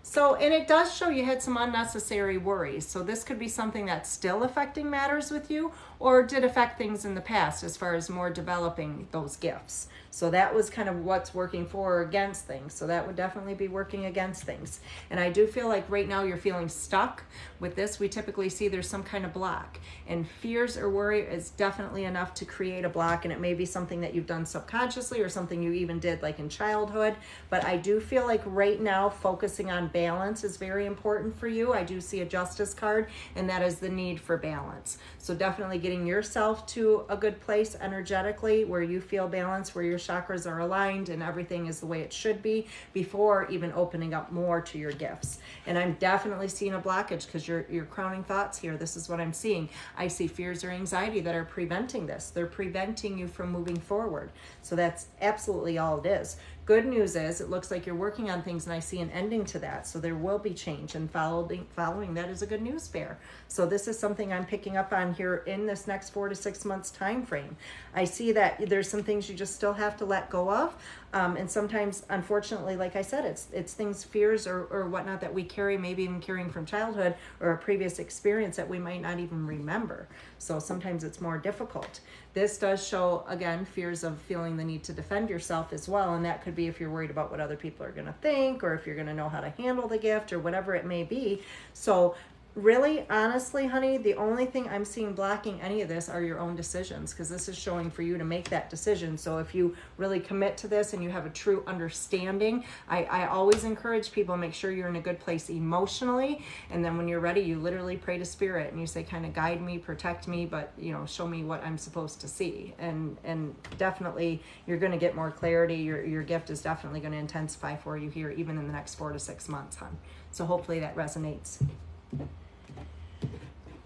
So, and it does show you had some unnecessary worries. So this could be something that's still affecting matters with you, or did affect things in the past as far as more developing those gifts. So that was kind of what's working for or against things. So that would definitely be working against things. And I do feel like right now you're feeling stuck with this. We typically see there's some kind of block, and fears or worry is definitely enough to create a block. And it may be something that you've done subconsciously or something you even did like in childhood. But I do feel like right now focusing on balance is very important for you. I do see a justice card, and that is the need for balance. So definitely getting yourself to a good place energetically where you feel balanced, where your chakras are aligned and everything is the way it should be before even opening up more to your gifts. And I'm definitely seeing a blockage because your crowning thoughts here, this is what I'm seeing. I see fears or anxiety that are preventing this. They're preventing you from moving forward. So that's absolutely all it is. Good news is it looks like you're working on things, and I see an ending to that. So there will be change, and following that is a good news fair. So this is something I'm picking up on here in this next 4 to 6 months time frame. I see that there's some things you just still have to let go of. And sometimes, unfortunately, like I said, it's things, fears or whatnot that we carry, maybe even carrying from childhood or a previous experience that we might not even remember. So sometimes it's more difficult. This does show, again, fears of feeling the need to defend yourself as well. And that could be if you're worried about what other people are going to think, or if you're going to know how to handle the gift, or whatever it may be. So really, honestly, honey, the only thing I'm seeing blocking any of this are your own decisions, because this is showing for you to make that decision. So if you really commit to this and you have a true understanding, I always encourage people to make sure you're in a good place emotionally. And then when you're ready, you literally pray to spirit and you say, kind of guide me, protect me, but show me what I'm supposed to see. And definitely you're going to get more clarity. Your gift is definitely going to intensify for you here, even in the next 4 to 6 months, hon. So hopefully that resonates.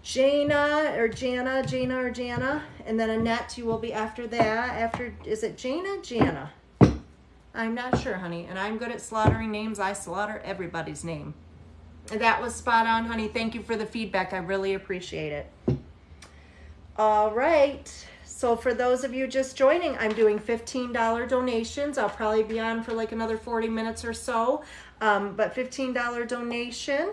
Jana, and then Annette, you will be after that. Is it Jana? I'm not sure, honey, and I'm good at slaughtering names. I slaughter everybody's name. And that was spot on, honey. Thank you for the feedback. I really appreciate it. All right. So for those of you just joining, I'm doing $15 donations. I'll probably be on for like another 40 minutes or so, but $15 donation.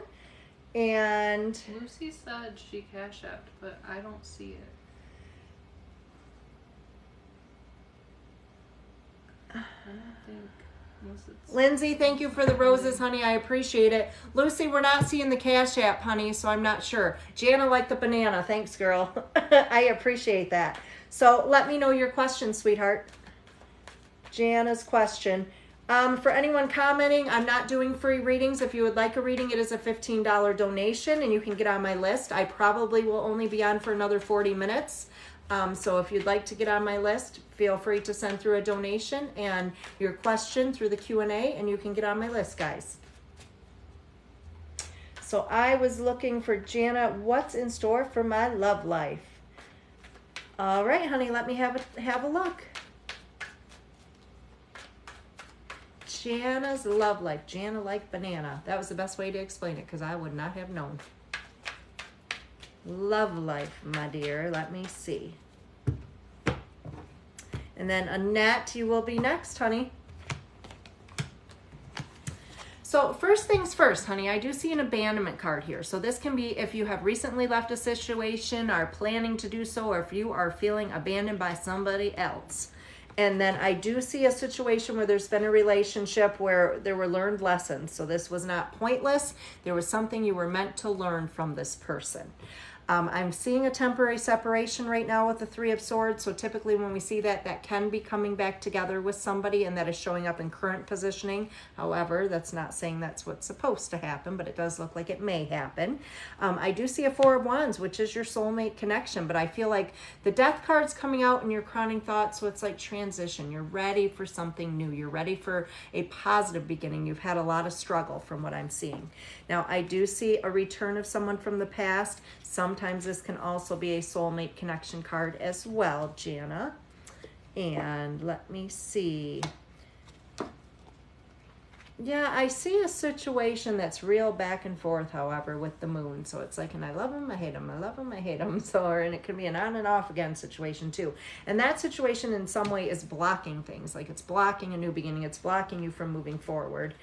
And Lucy said she cash apped, but I don't see it. I don't think. Lindsay, thank you for the roses, honey. I appreciate it. Lucy, we're not seeing the cash app, honey, so I'm not sure. Jana liked the banana. Thanks, girl. I appreciate that. So let me know your question, sweetheart. Jana's question. For anyone commenting, I'm not doing free readings. If you would like a reading, it is a $15 donation, and you can get on my list. I probably will only be on for another 40 minutes. So if you'd like to get on my list, feel free to send through a donation and your question through the Q&A, and you can get on my list, guys. So I was looking for Jana, what's in store for my love life? All right, honey, let me have a look. Jana's love life. Jana like banana. That was the best way to explain it, because I would not have known. Love life, my dear. Let me see. And then Annette, you will be next, honey. So first things first, honey, I do see an abandonment card here. So this can be if you have recently left a situation, are planning to do so, or if you are feeling abandoned by somebody else. And then I do see a situation where there's been a relationship where there were learned lessons. So this was not pointless. There was something you were meant to learn from this person. I'm seeing a temporary separation right now with the Three of Swords. So typically when we see that, that can be coming back together with somebody, and that is showing up in current positioning. However, that's not saying that's what's supposed to happen, but it does look like it may happen. I do see a Four of Wands, which is your soulmate connection, but I feel like the Death card's coming out in your crowning thoughts. So it's like transition. You're ready for something new. You're ready for a positive beginning. You've had a lot of struggle from what I'm seeing. Now, I do see a return of someone from the past. Sometimes sometimes this can also be a soulmate connection card as well, Jana. And let me see. Yeah, I see a situation that's real back and forth, however, with the moon. So it's like, and I love him, I hate him, I love him, I hate him. So, and it can be an on and off again situation too. And that situation in some way is blocking things. Like it's blocking a new beginning. It's blocking you from moving forward.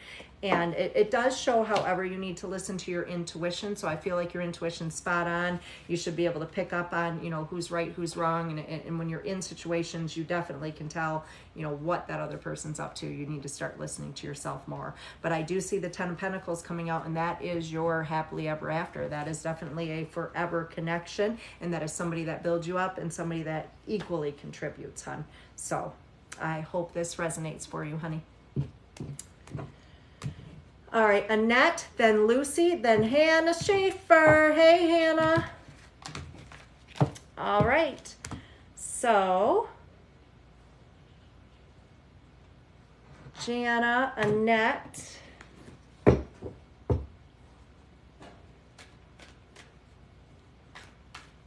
And it does show, however, you need to listen to your intuition. So I feel like your intuition's spot on. You should be able to pick up on, you know, who's right, who's wrong. And when you're in situations, you definitely can tell, you know, what that other person's up to. You need to start listening to yourself more. But I do see the 10 of Pentacles coming out, and that is your happily ever after. That is definitely a forever connection. And that is somebody that builds you up and somebody that equally contributes, hon. So I hope this resonates for you, honey. All right, Annette, then Lucy, then Hannah Schaefer. Hey, Hannah. All right. So, Jana, Annette.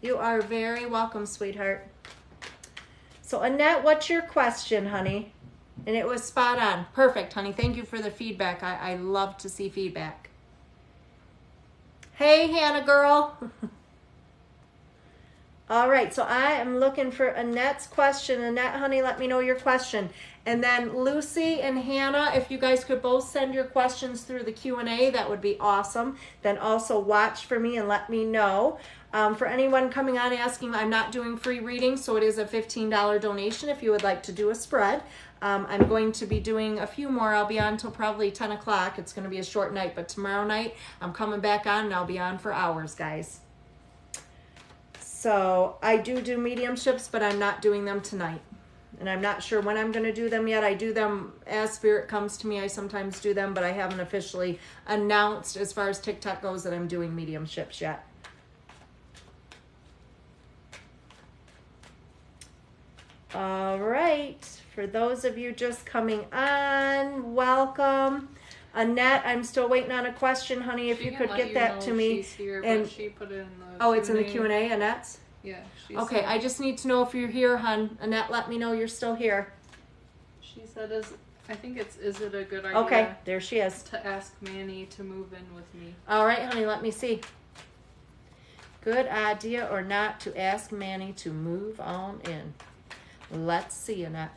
You are very welcome, sweetheart. So, Annette, what's your question, honey? And it was spot on. Perfect, honey. Thank you for the feedback. I love to see feedback. Hey, Hannah girl. All right, so I am looking for Annette's question. Annette, honey, let me know your question. And then Lucy and Hannah, if you guys could both send your questions through the Q&A, that would be awesome. Then also watch for me and let me know. For anyone coming on asking, I'm not doing free readings, so it is a $15 donation if you would like to do a spread. I'm going to be doing a few more. I'll be on till probably 10 o'clock. It's going to be a short night, but tomorrow night I'm coming back on and I'll be on for hours, guys. So I do mediumships, but I'm not doing them tonight. And I'm not sure when I'm going to do them yet. I do them as spirit comes to me. I sometimes do them, but I haven't officially announced as far as TikTok goes that I'm doing mediumships yet. All right, for those of you just coming on, welcome. Annette, I'm still waiting on a question, honey. If you could get that to me. She's here, and but she put it in the oh, it's in the Q&A, Annette's? Yeah. Okay, I just need to know if you're here, hon. Annette, let me know you're still here. She said, I think is it a good idea? Okay, there she is. To ask Manny to move in with me. All right, honey, let me see. Good idea or not to ask Manny to move on in. Let's see, Annette.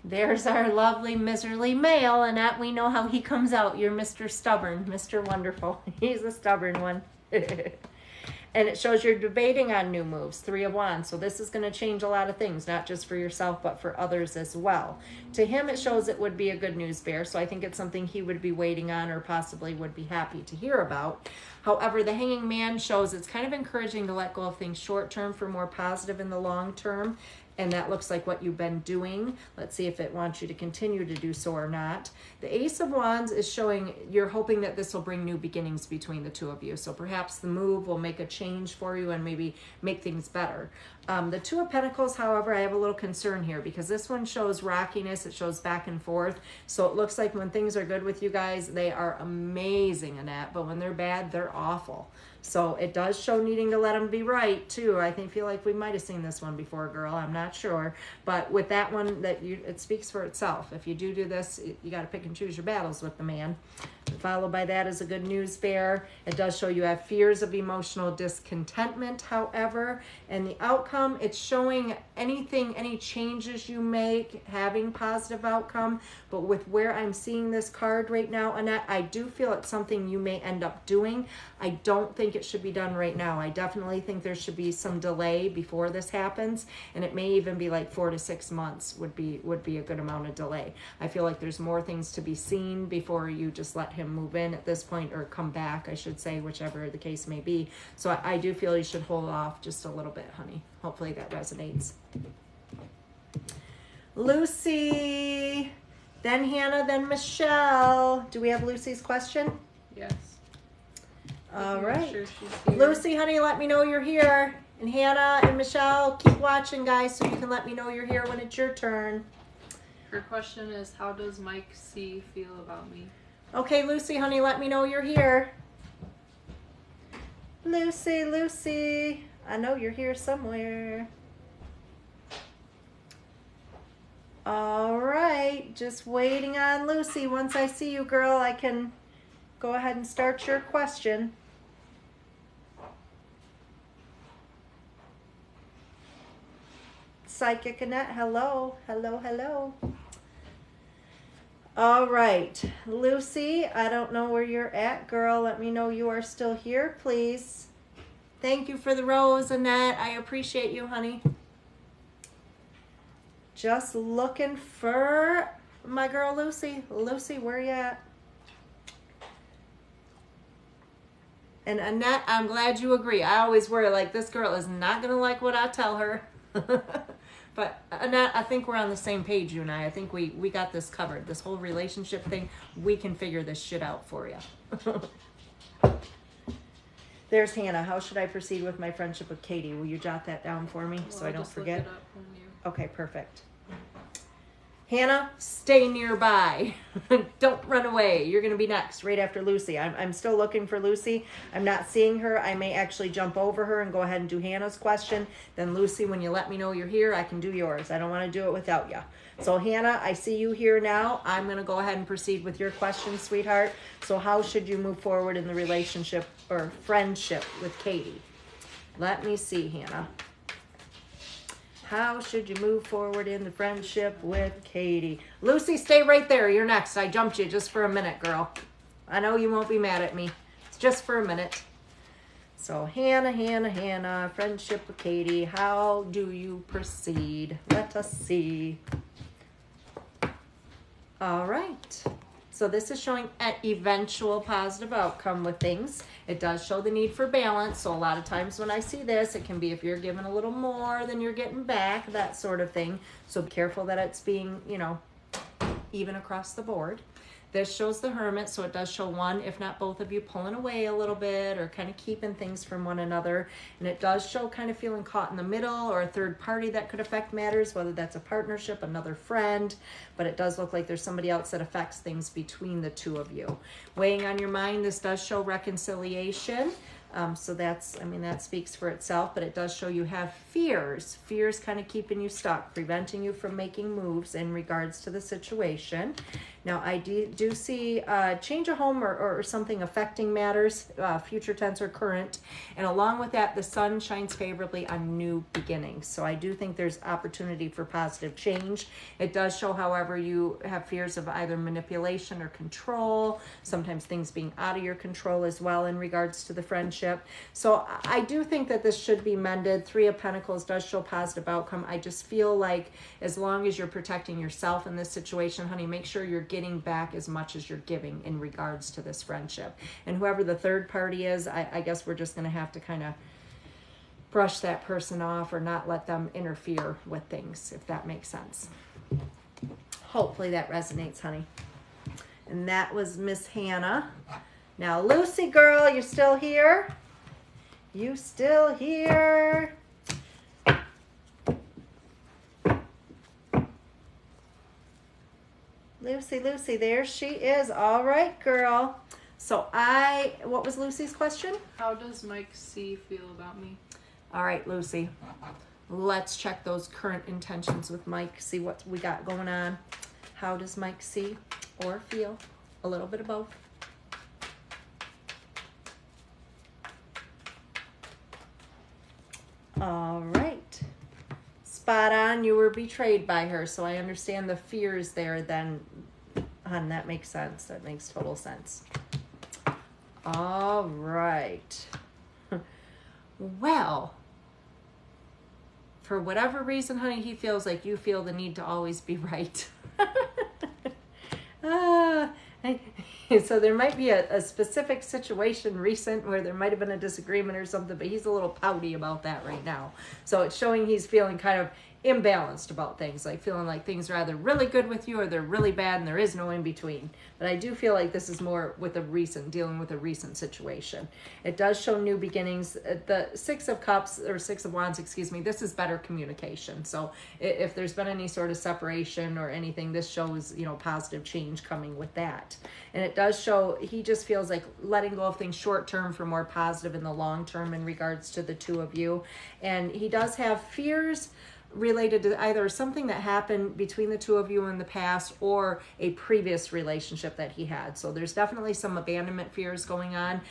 There's our lovely miserly male, Annette. We know how he comes out. You're Mr. Stubborn, Mr. Wonderful. He's a stubborn one. And it shows you're debating on new moves, 3 of Wands. So this is going to change a lot of things, not just for yourself, but for others as well. To him, it shows it would be a good news bear. So I think it's something he would be waiting on or possibly would be happy to hear about. However, the Hanging Man shows it's kind of encouraging to let go of things short term for more positive in the long term. And that looks like what you've been doing. Let's see if it wants you to continue to do so or not. The Ace of Wands is showing you're hoping that this will bring new beginnings between the two of you. So perhaps the move will make a change for you and maybe make things better. The Two of Pentacles, however, I have a little concern here because this one shows rockiness. It shows back and forth. So it looks like when things are good with you guys, they are amazing, Annette. But when they're bad, they're awful. So it does show needing to let them be right too. I feel like we might have seen this one before, girl. I'm not sure. But with that one, it speaks for itself. If you do this, you got to pick and choose your battles with the man. Followed by that is a good news bear. It does show you have fears of emotional discontentment, however. And the outcome, it's showing any changes you make, having positive outcome. But with where I'm seeing this card right now, Annette, I do feel it's something you may end up doing. I don't think it should be done right now. I definitely think there should be some delay before this happens. And it may even be like 4 to 6 months would be a good amount of delay. I feel like there's more things to be seen before you just let him move in at this point, or come back, I should say, whichever the case may be. So I do feel you should hold off just a little bit, honey. Hopefully that resonates. Lucy, then Hannah, then Michelle. Do we have Lucy's question? Yes. All right. Sure she's here. Lucy, honey, let me know you're here. And Hannah and Michelle, keep watching, guys, so you can let me know you're here when it's your turn. Her question is, how does Mike C feel about me? Okay, Lucy, honey, let me know you're here. Lucy, Lucy, I know you're here somewhere. All right, just waiting on Lucy. Once I see you, girl, I can go ahead and start your question. Psychic Annette, hello, hello, hello. All right, Lucy, I don't know where you're at, girl. Let me know you are still here, please. Thank you for the rose, Annette. I appreciate you, honey. Just looking for my girl, Lucy. Lucy, where you at? And Annette, I'm glad you agree. I always worry, like, this girl is not going to like what I tell her. But Annette, I think we're on the same page, you and I. I think we got this covered. This whole relationship thing, we can figure this shit out for you. There's Hannah. How should I proceed with my friendship with Katie? Will you jot that down for me so I don't forget? Look it up when you... Okay, perfect. Hannah, stay nearby. Don't run away. You're going to be next, right after Lucy. I'm still looking for Lucy. I'm not seeing her. I may actually jump over her and go ahead and do Hannah's question. Then Lucy, when you let me know you're here, I can do yours. I don't want to do it without you. So Hannah, I see you here now. I'm going to go ahead and proceed with your question, sweetheart. So how should you move forward in the relationship or friendship with Katie? Let me see, Hannah. How should you move forward in the friendship with Katie? Lucy, stay right there. You're next. I jumped you just for a minute, girl. I know you won't be mad at me. It's just for a minute. So Hannah, friendship with Katie. How do you proceed? Let us see. All right. So this is showing an eventual positive outcome with things. It does show the need for balance. So a lot of times when I see this, it can be if you're giving a little more than you're getting back, that sort of thing. So be careful that it's being, even across the board. This shows the Hermit, so it does show one, if not both of you, pulling away a little bit or kind of keeping things from one another. And it does show kind of feeling caught in the middle or a third party that could affect matters, whether that's a partnership, another friend. But it does look like there's somebody else that affects things between the two of you. Weighing on your mind, this does show reconciliation. So that speaks for itself, but it does show you have fears kind of keeping you stuck, preventing you from making moves in regards to the situation. Now, I do see change of home or something affecting matters, future tense or current. And along with that, the sun shines favorably on new beginnings. So I do think there's opportunity for positive change. It does show, however, you have fears of either manipulation or control, sometimes things being out of your control as well in regards to the friendship. So I do think that this should be mended. Three of Pentacles does show positive outcome. I just feel like as long as you're protecting yourself in this situation, honey, make sure you're getting back as much as you're giving in regards to this friendship. And whoever the third party is, I guess we're just going to have to kind of brush that person off or not let them interfere with things, if that makes sense. Hopefully that resonates, honey. And that was Miss Hannah. Now, Lucy, girl, you still here? You still here? Lucy, there she is. All right, girl. So what was Lucy's question? How does Mike C feel about me? All right, Lucy. Let's check those current intentions with Mike, see what we got going on. How does Mike see or feel? A little bit of both. All right. Spot on. You were betrayed by her, so I understand the fears there then. Hun, that makes sense. That makes total sense. All right. Well, for whatever reason, honey, he feels like you feel the need to always be right. So there might be a specific situation recent where there might have been a disagreement or something, but he's a little pouty about that right now. So it's showing he's feeling kind of imbalanced about things, like feeling like things are either really good with you or they're really bad and there is no in between. But I do feel like this is more with dealing with a recent situation. It does show new beginnings. The Six of Cups, or Six of Wands, excuse me, this is better communication. So if there's been any sort of separation or anything, this shows, you know, positive change coming with that. And it does show he just feels like letting go of things short term for more positive in the long term in regards to the two of you. And he does have fears related to either something that happened between the two of you in the past or a previous relationship that he had. So there's definitely some abandonment fears going on,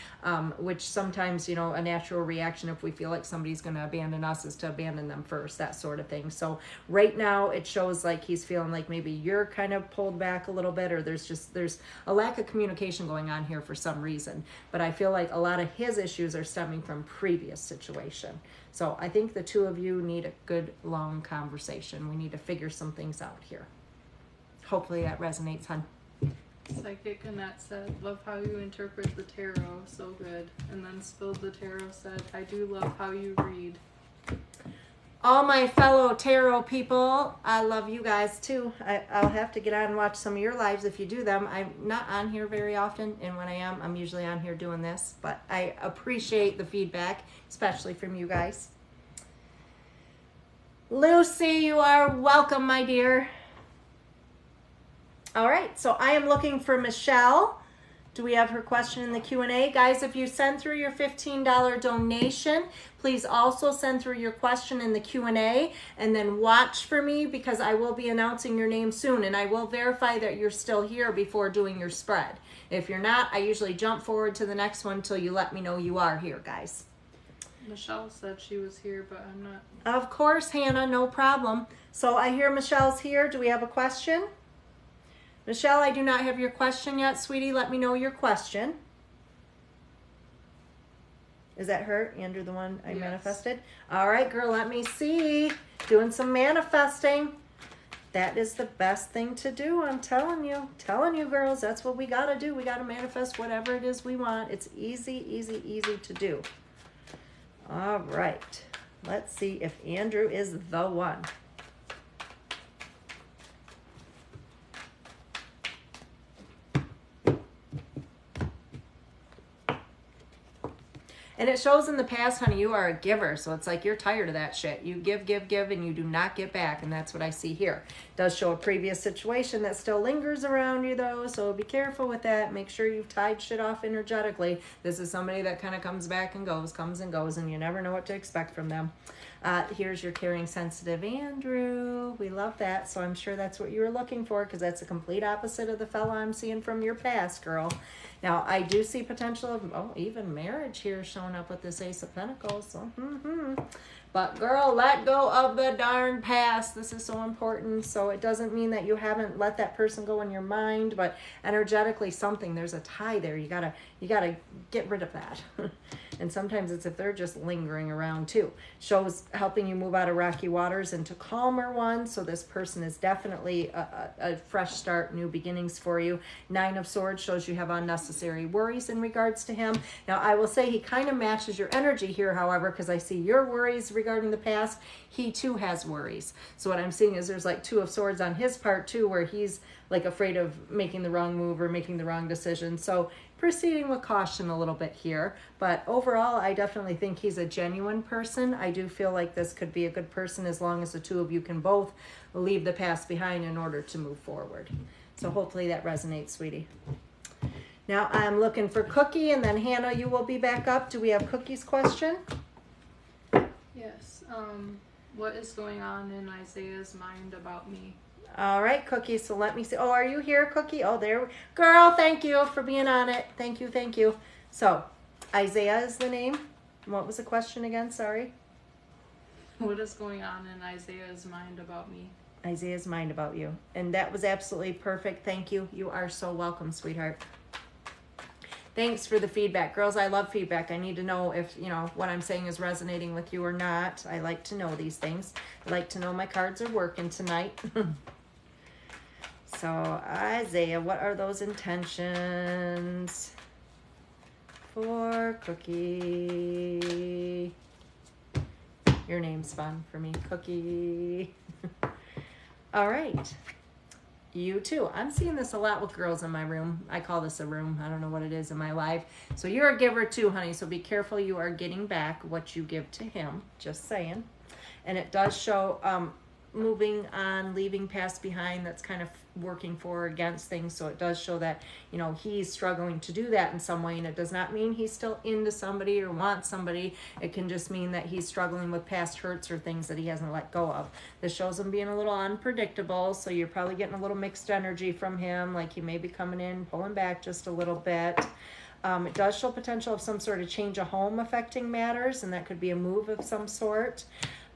which sometimes, you know, a natural reaction if we feel like somebody's going to abandon us is to abandon them first, that sort of thing. So right now it shows like he's feeling like maybe you're kind of pulled back a little bit, or there's a lack of communication going on here for some reason. But I feel like a lot of his issues are stemming from previous situation. So I think the two of you need a good long conversation. We need to figure some things out here. Hopefully that resonates, hon. Psychic Annette said, love how you interpret the tarot, so good. And then Spilled the Tarot said, I do love how you read. All my fellow tarot people, I love you guys too. I'll have to get on and watch some of your lives if you do them. I'm not on here very often, and when I am, I'm usually on here doing this. But I appreciate the feedback, especially from you guys. Lucy, you are welcome, my dear. All right, so I am looking for Michelle. Do we have her question in the Q&A? Guys, if you send through your $15 donation, please also send through your question in the Q&A, and then watch for me because I will be announcing your name soon, and I will verify that you're still here before doing your spread. If you're not, I usually jump forward to the next one until you let me know you are here, guys. Michelle said she was here, but I'm not. Of course, Hannah, no problem. So I hear Michelle's here. Do we have a question? Michelle, I do not have your question yet, sweetie. Let me know your question. Is that her, Andrew, the one I manifested? All right, girl, let me see. Doing some manifesting. That is the best thing to do, I'm telling you. Telling you, girls, that's what we got to do. We got to manifest whatever it is we want. It's easy, easy, easy to do. All right. Let's see if Andrew is the one. And it shows in the past, honey, you are a giver. So it's like you're tired of that shit. You give, give, give, and you do not get back. And that's what I see here. It does show a previous situation that still lingers around you, though. So be careful with that. Make sure you've tied shit off energetically. This is somebody that kind of comes back and goes, comes and goes, and you never know what to expect from them. Here's your caring, sensitive Andrew. We love that. So I'm sure that's what you were looking for, because that's a complete opposite of the fella I'm seeing from your past, girl. Now, I do see potential of, even marriage here showing up with this Ace of Pentacles. So, But, girl, let go of the darn past. This is so important. So it doesn't mean that you haven't let that person go in your mind, but energetically there's a tie there. You gotta get rid of that. And sometimes it's if they're just lingering around too. Shows helping you move out of rocky waters into calmer ones. So this person is definitely a fresh start, new beginnings for you. 9 of Swords shows you have unnecessary worries in regards to him. Now, I will say he kind of matches your energy here, however, because I see your worries regarding the past. He too has worries. So what I'm seeing is there's like 2 of Swords on his part too, where he's like afraid of making the wrong move or making the wrong decision. So proceeding with caution a little bit here. But overall, I definitely think he's a genuine person. I do feel like this could be a good person as long as the two of you can both leave the past behind in order to move forward. So hopefully that resonates, sweetie. Now I'm looking for Cookie, and then Hannah, you will be back up. Do we have Cookie's question? Yes. What is going on in Isaiah's mind about me? All right, Cookie, so let me see. Oh, are you here, Cookie? Oh, there. Girl, thank you for being on it. Thank you, thank you. So, Isaiah is the name. What was the question again? Sorry. What is going on in Isaiah's mind about me? Isaiah's mind about you. And that was absolutely perfect. Thank you. You are so welcome, sweetheart. Thanks for the feedback. Girls, I love feedback. I need to know if, what I'm saying is resonating with you or not. I like to know these things. I like to know my cards are working tonight. So, Isaiah, what are those intentions for Cookie? Your name's fun for me. Cookie. All right. You too. I'm seeing this a lot with girls in my room. I call this a room. I don't know what it is in my life. So you're a giver too, honey. So be careful you are getting back what you give to him. Just saying. And it does show moving on, leaving past behind. That's kind of working for or against things. So it does show that, you know, he's struggling to do that in some way. And it does not mean he's still into somebody or wants somebody. It can just mean that he's struggling with past hurts or things that he hasn't let go of. This shows him being a little unpredictable. So you're probably getting a little mixed energy from him. Like he may be coming in, pulling back just a little bit. It does show potential of some sort of change of home affecting matters. And that could be a move of some sort.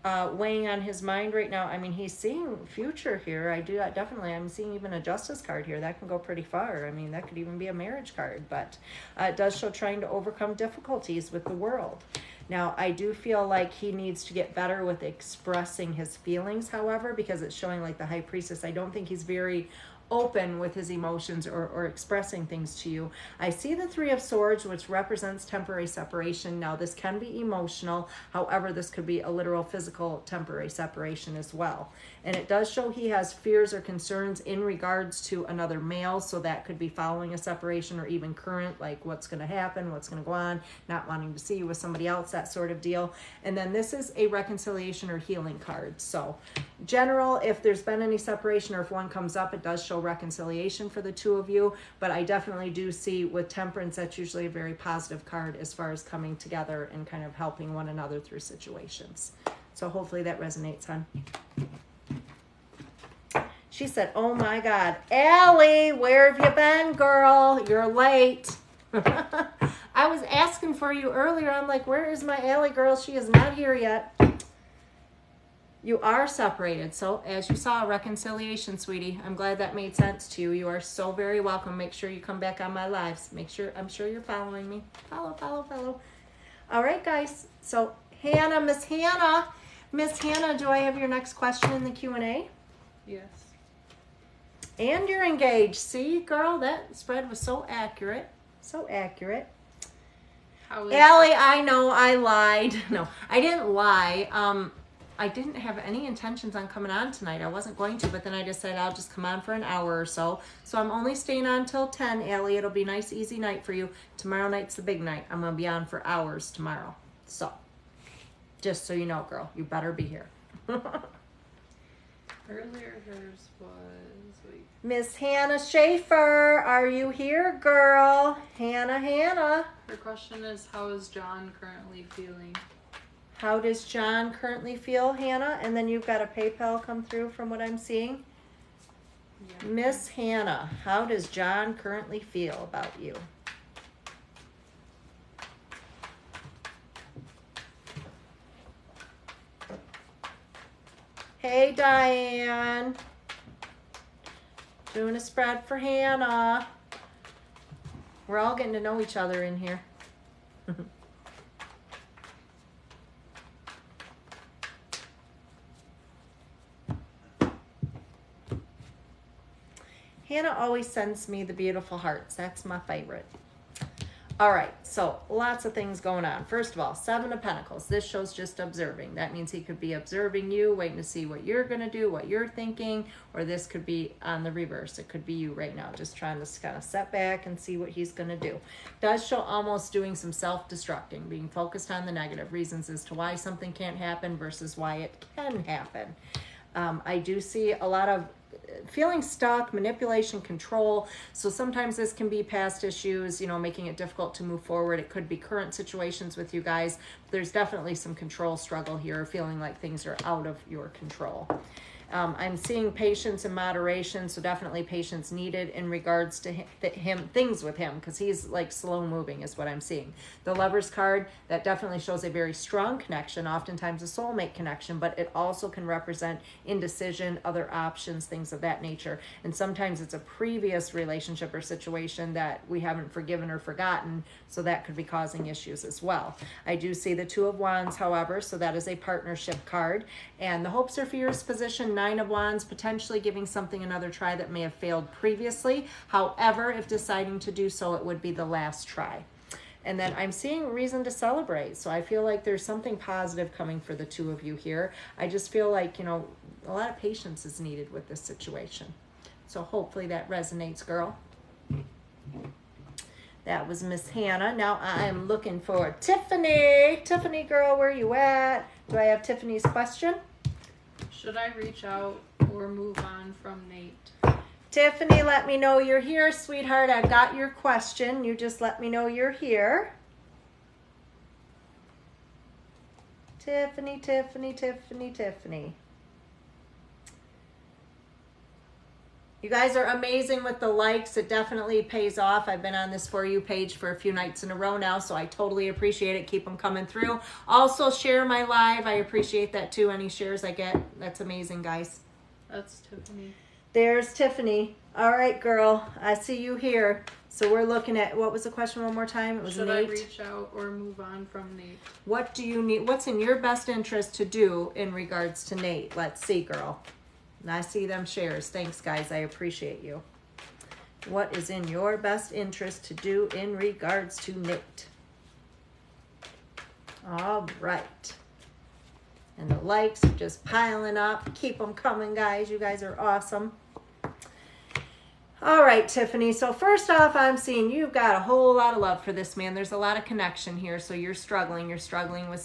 Weighing on his mind right now. I mean, he's seeing future here. I'm seeing even a justice card here. That can go pretty far. I mean, that could even be a marriage card, but it does show trying to overcome difficulties with the world. Now, I do feel like he needs to get better with expressing his feelings, however, because it's showing like the High Priestess. I don't think he's very open with his emotions or expressing things to you. I see the Three of Swords, which represents temporary separation. Now, this can be emotional. However, this could be a literal physical temporary separation as well. And it does show he has fears or concerns in regards to another male. So that could be following a separation or even current, like what's going to happen, what's going to go on, not wanting to see you with somebody else, that sort of deal. And then this is a reconciliation or healing card. So general, if there's been any separation or if one comes up, it does show reconciliation for the two of you. But I definitely do see with Temperance, that's usually a very positive card as far as coming together and kind of helping one another through situations. So hopefully that resonates, hon. She said, oh my God, Allie, where have you been, girl? You're late. I was asking for you earlier. I'm like, where is my Allie girl? She is not here yet. You are separated. So as you saw, reconciliation, sweetie. I'm glad that made sense to you. You are so very welcome. Make sure you come back on my lives. I'm sure you're following me. Follow. All right, guys. So Hannah, Miss Hannah, do I have your next question in the Q&A? Yes. And you're engaged. See, girl, that spread was so accurate. So accurate. Allie, I know I lied. No, I didn't lie. I didn't have any intentions on coming on tonight. I wasn't going to, but then I decided I'll just come on for an hour or so. So I'm only staying on till 10, Allie. It'll be a nice, easy night for you. Tomorrow night's the big night. I'm going to be on for hours tomorrow. So, just so you know, girl, you better be here. Earlier hers was... Wait. Miss Hannah Schaefer, are you here, girl? Hannah. Her question is, how is John currently feeling? How does John currently feel, Hannah? And then you've got a PayPal come through from what I'm seeing. Yeah. Miss Hannah, how does John currently feel about you? Hey, Diane. Doing a spread for Hannah. We're all getting to know each other in here. Hannah always sends me the beautiful hearts. That's my favorite. All right, so lots of things going on. First of all, Seven of Pentacles. This shows just observing. That means he could be observing you, waiting to see what you're going to do, what you're thinking, or this could be on the reverse. It could be you right now, just trying to kind of step back and see what he's going to do. Does show almost doing some self-destructing, being focused on the negative reasons as to why something can't happen versus why it can happen. I do see a lot of feeling stuck, manipulation, control. So sometimes this can be past issues, you know, making it difficult to move forward. It could be current situations with you guys. There's definitely some control struggle here, feeling like things are out of your control. I'm seeing patience and moderation, so definitely patience needed in regards to things with him, because he's like slow moving is what I'm seeing. The Lover's card, that definitely shows a very strong connection, oftentimes a soulmate connection, but it also can represent indecision, other options, things of that nature. And sometimes it's a previous relationship or situation that we haven't forgiven or forgotten, so that could be causing issues as well. I do see the Two of Wands, however, so that is a partnership card. And the hopes or fears position, Nine of Wands, potentially giving something another try that may have failed previously. However, if deciding to do so, it would be the last try. And then I'm seeing reason to celebrate. So I feel like there's something positive coming for the two of you here. I just feel like, you know, a lot of patience is needed with this situation. So hopefully that resonates, girl. That was Miss Hannah. Now I am looking for Tiffany. Tiffany, girl, where you at? Do I have Tiffany's question? Should I reach out or move on from Nate? Tiffany, let me know you're here, sweetheart. I've got your question. You just let me know you're here. Tiffany, Tiffany, Tiffany, Tiffany. You guys are amazing with the likes. It definitely pays off. I've been on this For You page for a few nights in a row now, so I totally appreciate it. Keep them coming through. Also, share my live. I appreciate that too. Any shares I get, that's amazing, guys. That's Tiffany. There's Tiffany. All right, girl. I see you here. So we're looking at, what was the question one more time? It was Should Nate. I reach out or move on from Nate? What do you need? What's in your best interest to do in regards to Nate? Let's see, girl. And I see them shares. Thanks, guys. I appreciate you. What is in your best interest to do in regards to Nate? All right. And the likes are just piling up. Keep them coming, guys. You guys are awesome. All right, Tiffany. So first off, I'm seeing you've got a whole lot of love for this man. There's a lot of connection here. So you're struggling. You're struggling with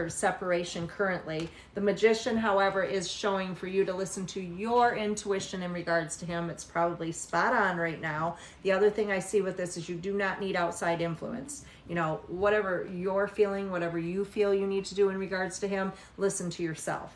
separation currently. The Magician, however, is showing for you to listen to your intuition in regards to him. It's probably spot on right now. The other thing I see with this is you do not need outside influence. You know, whatever you're feeling, whatever you feel you need to do in regards to him, listen to yourself.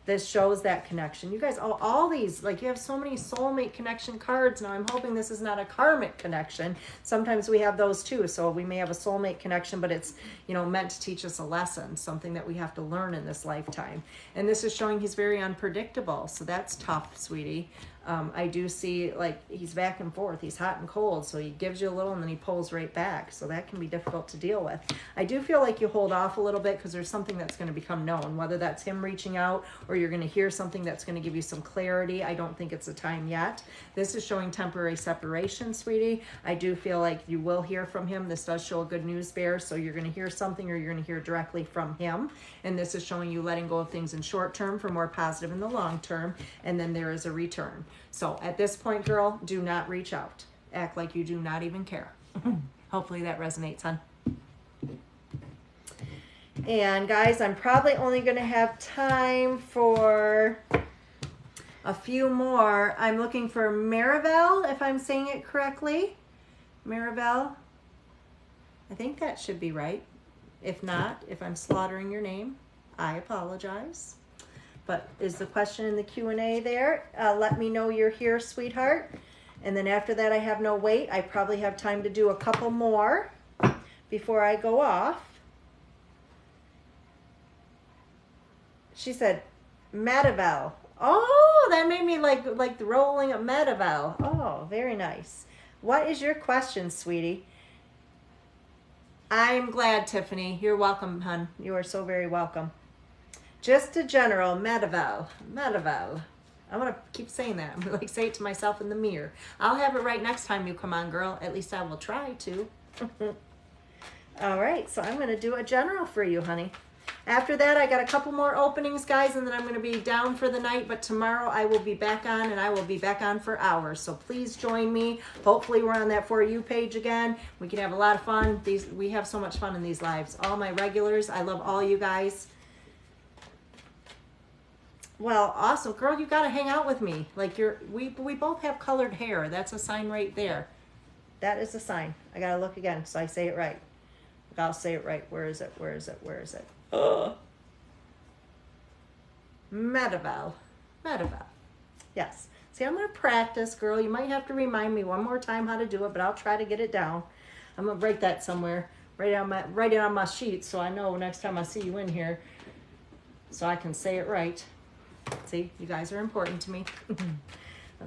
This shows that connection. You guys, all these, like, you have so many soulmate connection cards. Now, I'm hoping this is not a karmic connection. Sometimes we have those too. So we may have a soulmate connection, but it's, you know, meant to teach us a lesson, something that we have to learn in this lifetime. And this is showing he's very unpredictable. So that's tough, sweetie. I do see, like, he's back and forth. He's hot and cold. So he gives you a little and then he pulls right back. So that can be difficult to deal with. I do feel like you hold off a little bit because there's something that's going to become known, whether that's him reaching out or you're going to hear something that's going to give you some clarity. I don't think it's the time yet. This is showing temporary separation, sweetie. I do feel like you will hear from him. This does show a good news bear. So you're going to hear something or you're going to hear directly from him. And this is showing you letting go of things in short term for more positive in the long term. And then there is a return. So at this point, girl, do not reach out. Act like you do not even care. Hopefully that resonates, hon. And guys, I'm probably only going to have time for a few more. I'm looking for Maribel, if I'm saying it correctly. Maribel. I think that should be right. If not, if I'm slaughtering your name, I apologize. But is the question in the Q&A there? Let me know you're here, sweetheart. And then after that, I have no wait. I probably have time to do a couple more before I go off. She said, Madival. Oh, that made me like the rolling of Madival. Oh, very nice. What is your question, sweetie? I'm glad, Tiffany. You're welcome, hon. You are so very welcome. Just a general, Madival. Madival. I'm going to keep saying that. I'm going to like say it to myself in the mirror. I'll have it right next time you come on, girl. At least I will try to. All right, so I'm going to do a general for you, honey. After that, I got a couple more openings, guys, and then I'm going to be down for the night. But tomorrow I will be back on, and I will be back on for hours. So please join me. Hopefully we're on that For You page again. We can have a lot of fun. We have so much fun in these lives. All my regulars, I love all you guys. Well, awesome. Girl, you got to hang out with me. Like we both have colored hair. That's a sign right there. That is a sign. I got to look again so I say it right. I'll say it right. Where is it? Where is it? Where is it? Madival. Madival. Yes. See, I'm going to practice, girl. You might have to remind me one more time how to do it, but I'll try to get it down. I'm going to break that somewhere. Write it on my sheet so I know next time I see you in here so I can say it right. See, you guys are important to me.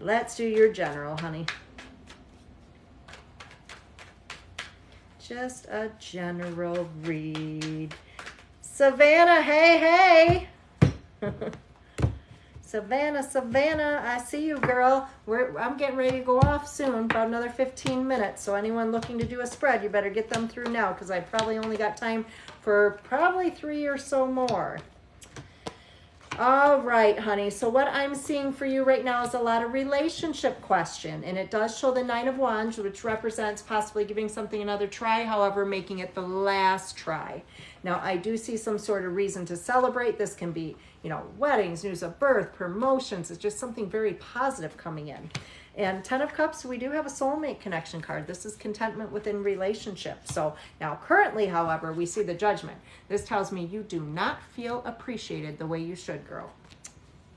Let's do your general, honey. Just a general read. Savannah, hey, hey. Savannah, I see you, girl. I'm getting ready to go off soon, about another 15 minutes. So anyone looking to do a spread, you better get them through now because I probably only got time for probably 3 or so more. All right, honey. So what I'm seeing for you right now is a lot of relationship question, and it does show the 9 of Wands, which represents possibly giving something another try, however, making it the last try. Now, I do see some sort of reason to celebrate. This can be, weddings, news of birth, promotions. It's just something very positive coming in. And 10 of Cups, we do have a soulmate connection card. This is contentment within relationships. So now currently, however, we see the Judgment. This tells me you do not feel appreciated the way you should, girl.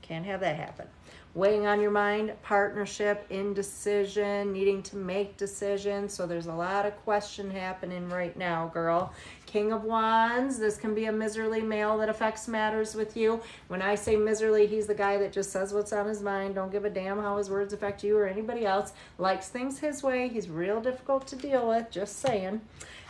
Can't have that happen. Weighing on your mind, partnership, indecision, needing to make decisions. So there's a lot of question happening right now, girl. King of Wands, this can be a miserly male that affects matters with you. When I say miserly, he's the guy that just says what's on his mind, don't give a damn how his words affect you or anybody else, likes things his way. He's real difficult to deal with, just saying.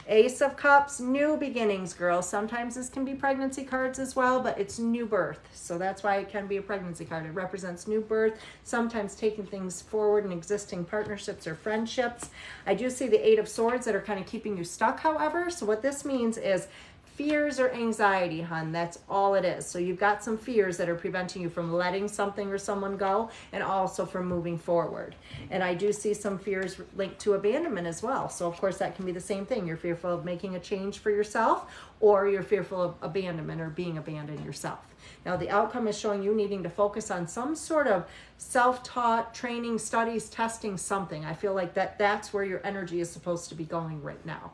Ace of Cups, new beginnings, girl. Sometimes this can be pregnancy cards as well, but it's new birth. So that's why it can be a pregnancy card. It represents new birth, sometimes taking things forward in existing partnerships or friendships. I do see the 8 of Swords that are kind of keeping you stuck, however. So what this means is fears or anxiety, hun. That's all it is. So you've got some fears that are preventing you from letting something or someone go and also from moving forward. And I do see some fears linked to abandonment as well. So of course that can be the same thing. You're fearful of making a change for yourself, or you're fearful of abandonment or being abandoned yourself. Now the outcome is showing you needing to focus on some sort of self-taught training, studies, testing, something. I feel like that's where your energy is supposed to be going right now.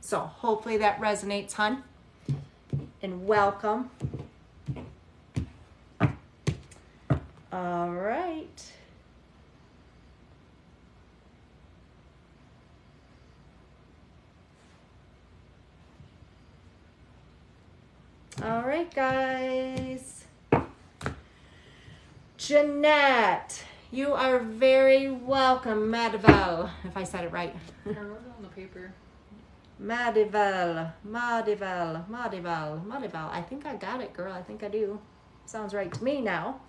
So hopefully that resonates, hun. And welcome. All right. All right, guys. Jeanette, you are very welcome, Madival, if I said it right. I wrote it on the paper. Madival. I think I got it, girl. I think I do. Sounds right to me now.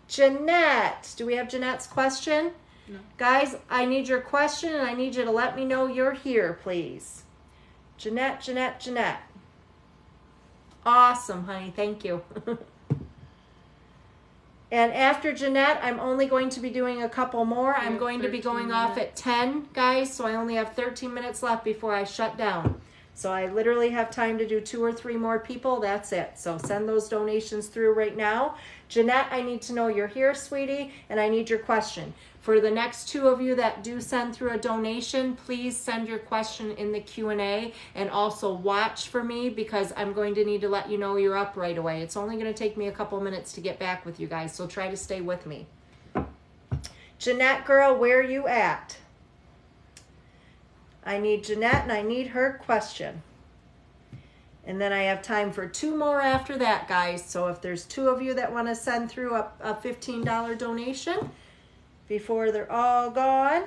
Jeanette, do we have Jeanette's question? No. Guys, I need your question and I need you to let me know you're here, please. Jeanette. Awesome, honey. Thank you. And after Jeanette, I'm only going to be doing a couple more. I'm going to be going off at 10, guys, so I only have 13 minutes left before I shut down. So I literally have time to do 2 or 3 more people. That's it. So send those donations through right now. Jeanette, I need to know you're here, sweetie, and I need your question. For the next 2 of you that do send through a donation, please send your question in the Q&A and also watch for me because I'm going to need to let you know you're up right away. It's only going to take me a couple minutes to get back with you guys, so try to stay with me. Jeanette, girl, where are you at? I need Jeanette and I need her question. And then I have time for 2 more after that, guys. So if there's 2 of you that want to send through a $15 donation before they're all gone.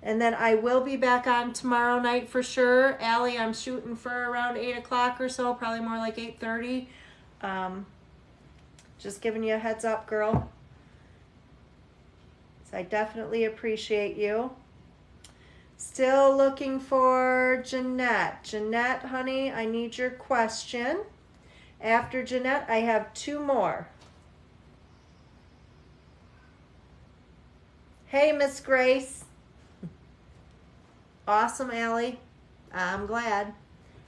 And then I will be back on tomorrow night for sure. Allie, I'm shooting for around 8 o'clock or so, probably more like 8:30. Just giving you a heads up, girl. So I definitely appreciate you. Still looking for Jeanette. Jeanette, honey, I need your question. After Jeanette, I have 2 more. Hey, Miss Grace. Awesome, Allie. I'm glad.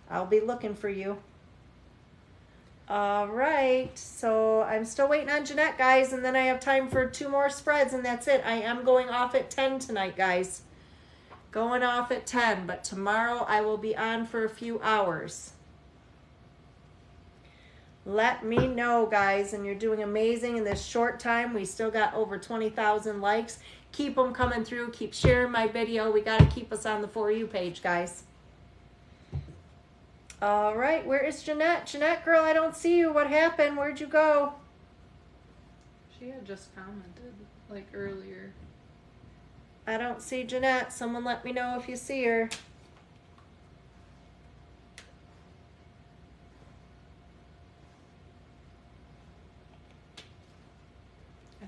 I'll be looking for you. All right. So I'm still waiting on Jeanette, guys, and then I have time for 2 more spreads, and that's it. I am going off at 10 tonight, guys. Going off at 10, but tomorrow I will be on for a few hours. Let me know, guys, and you're doing amazing in this short time. We still got over 20,000 likes. Keep them coming through. Keep sharing my video. We got to keep us on the For You page, guys. All right, where is Jeanette? Jeanette, girl, I don't see you. What happened? Where'd you go? She had just commented, like, earlier. I don't see Jeanette. Someone let me know if you see her.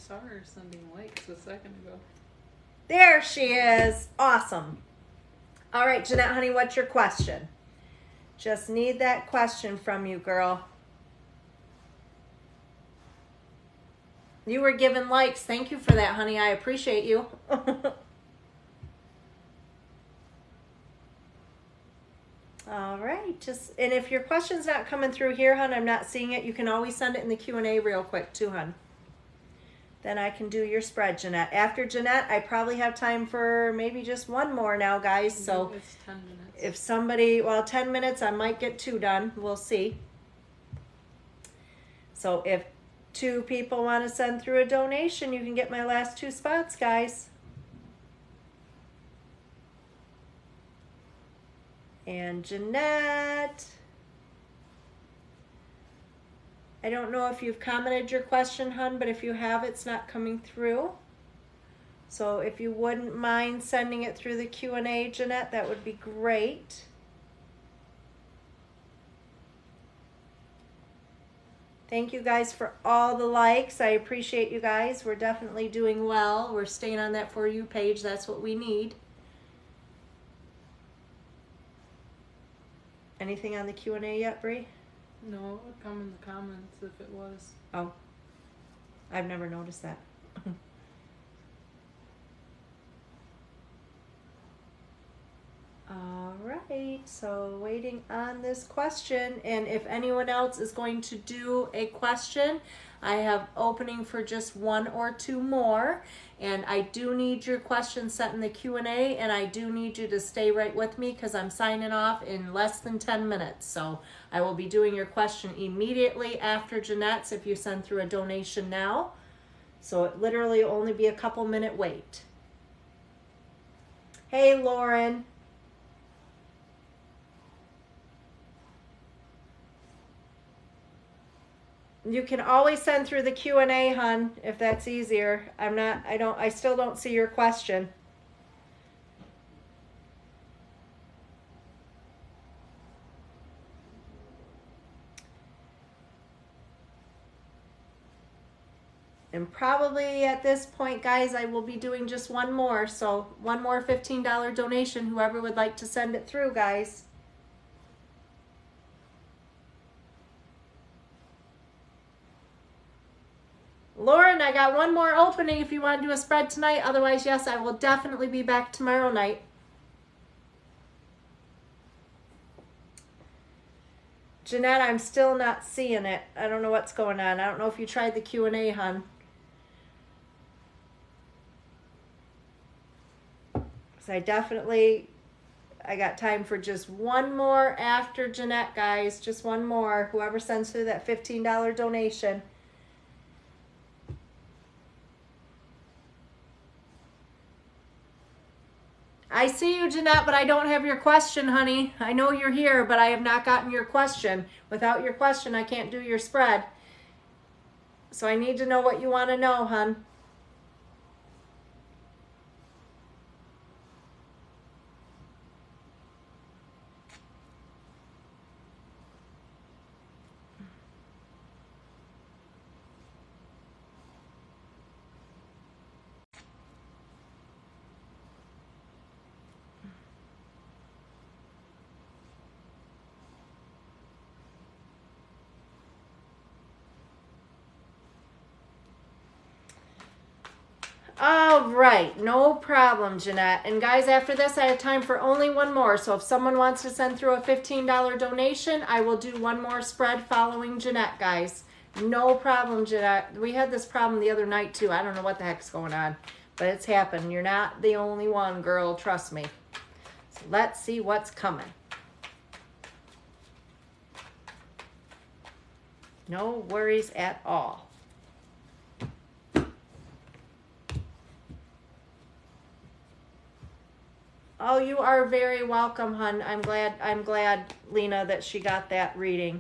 saw her sending likes a second ago. There she is. Awesome. All right, Jeanette, honey, what's your question? Just need that question from you, girl. You were given likes. Thank you for that, honey. I appreciate you. All right. And if your question's not coming through here, hun, I'm not seeing it, you can always send it in the Q&A real quick too, hun. Then I can do your spread, Jeanette. After Jeanette, I probably have time for maybe just one more now, guys. So it's 10 minutes. If somebody, 10 minutes, I might get 2 done. We'll see. So if 2 people want to send through a donation, you can get my last 2 spots, guys. And Jeanette, I don't know if you've commented your question, hun, but if you have, it's not coming through. So if you wouldn't mind sending it through the Q&A, Jeanette, that would be great. Thank you guys for all the likes. I appreciate you guys. We're definitely doing well. We're staying on that For You page. That's what we need. Anything on the Q&A yet, Bree? No, it would come in the comments if it was. Oh, I've never noticed that. All right, so waiting on this question, and if anyone else is going to do a question, I have opening for just 1 or 2 more, and I do need your questions set in the Q&A, and I do need you to stay right with me because I'm signing off in less than 10 minutes. So I will be doing your question immediately after Jeanette's if you send through a donation now. So it literally only be a couple minute wait. Hey, Lauren. You can always send through the Q&A, hun, if that's easier. I still don't see your question. And probably at this point, guys, I will be doing just one more. So one more $15 donation, whoever would like to send it through, guys. Lauren, I got one more opening if you want to do a spread tonight. Otherwise, yes, I will definitely be back tomorrow night. Jeanette, I'm still not seeing it. I don't know what's going on. I don't know if you tried the Q&A, hun. So I got time for just one more after Jeanette, guys. Just one more. Whoever sends through that $15 donation. I see you, Jeanette, but I don't have your question, honey. I know you're here, but I have not gotten your question. Without your question, I can't do your spread. So I need to know what you want to know, hun. All right, no problem, Jeanette. And guys, after this, I have time for only one more. So if someone wants to send through a $15 donation, I will do one more spread following Jeanette, guys. No problem, Jeanette. We had this problem the other night, too. I don't know what the heck's going on, but it's happened. You're not the only one, girl. Trust me. So let's see what's coming. No worries at all. Oh, you are very welcome, hun. I'm glad, Lena, that she got that reading.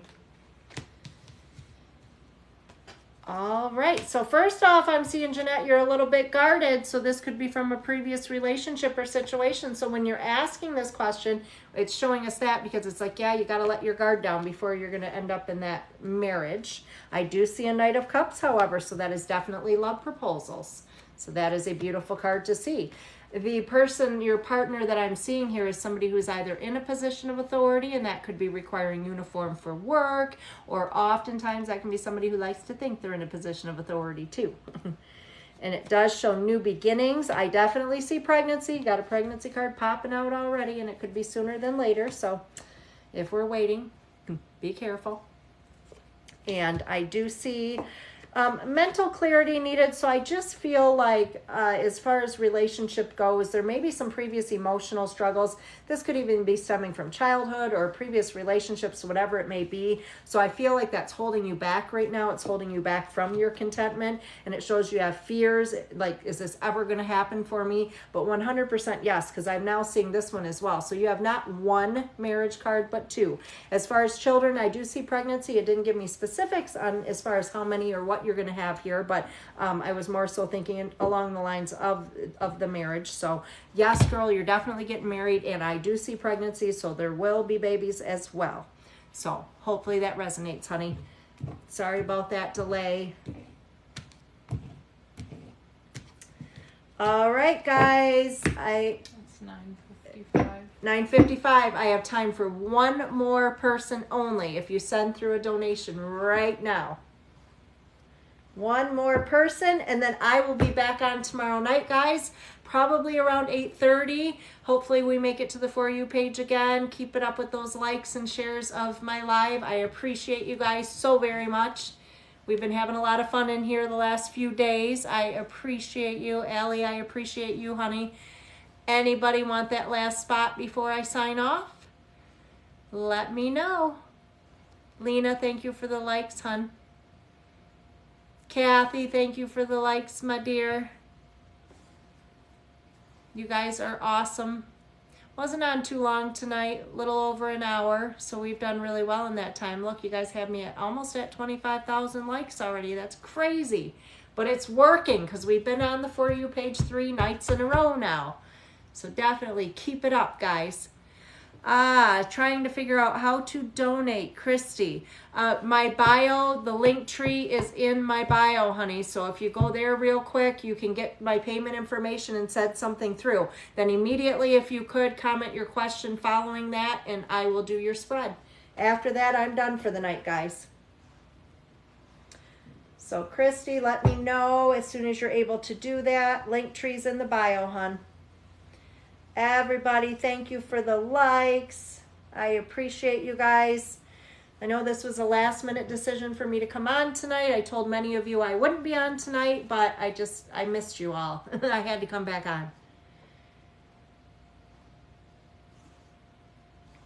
All right. So first off, I'm seeing, Jeanette, you're a little bit guarded. So this could be from a previous relationship or situation. So when you're asking this question, it's showing us that because it's like, yeah, you got to let your guard down before you're going to end up in that marriage. I do see a Knight of Cups, however, so that is definitely love proposals. So that is a beautiful card to see. The person, your partner that I'm seeing here is somebody who's either in a position of authority, and that could be requiring uniform for work, or oftentimes that can be somebody who likes to think they're in a position of authority too. And it does show new beginnings. I definitely see pregnancy. Got a pregnancy card popping out already, and it could be sooner than later. So if we're waiting, be careful. And I do see mental clarity needed. So I just feel like as far as relationship goes, there may be some previous emotional struggles. This could even be stemming from childhood or previous relationships, whatever it may be. So I feel like that's holding you back right now. It's holding you back from your contentment, and it shows you have fears like, is this ever going to happen for me? But 100% yes, because I'm now seeing this one as well. So you have not one marriage card, but two. As far as children, I do see pregnancy. It didn't give me specifics on as far as how many or what you're going to have here, but I was more so thinking along the lines of the marriage. So yes, girl, you're definitely getting married, and I do see pregnancy, so there will be babies as well. So hopefully that resonates, honey. Sorry about that delay. All right, guys. It's 9:55. 9:55. I have time for one more person only. If you send through a donation right now. One more person, and then I will be back on tomorrow night, guys, probably around 8:30. Hopefully we make it to the For You page again. Keep it up with those likes and shares of my live. I appreciate you guys so very much. We've been having a lot of fun in here the last few days. I appreciate you. Allie, I appreciate you, honey. Anybody want that last spot before I sign off? Let me know. Lena, thank you for the likes, hon. Kathy, thank you for the likes, my dear. You guys are awesome. Wasn't on too long tonight, a little over an hour, so we've done really well in that time. Look, you guys have me almost at 25,000 likes already. That's crazy. But it's working because we've been on the For You page 3 nights in a row now. So definitely keep it up, guys. Trying to figure out how to donate. Christy, my bio, the link tree is in my bio, honey. So if you go there real quick, you can get my payment information and send something through. Then immediately, if you could, comment your question following that, and I will do your spread. After that, I'm done for the night, guys. So Christy, let me know as soon as you're able to do that. Link tree's in the bio, hon. Everybody, thank you for the likes. I appreciate you guys. I know this was a last minute decision for me to come on tonight. I told many of you I wouldn't be on tonight, but I missed you all. I had to come back on.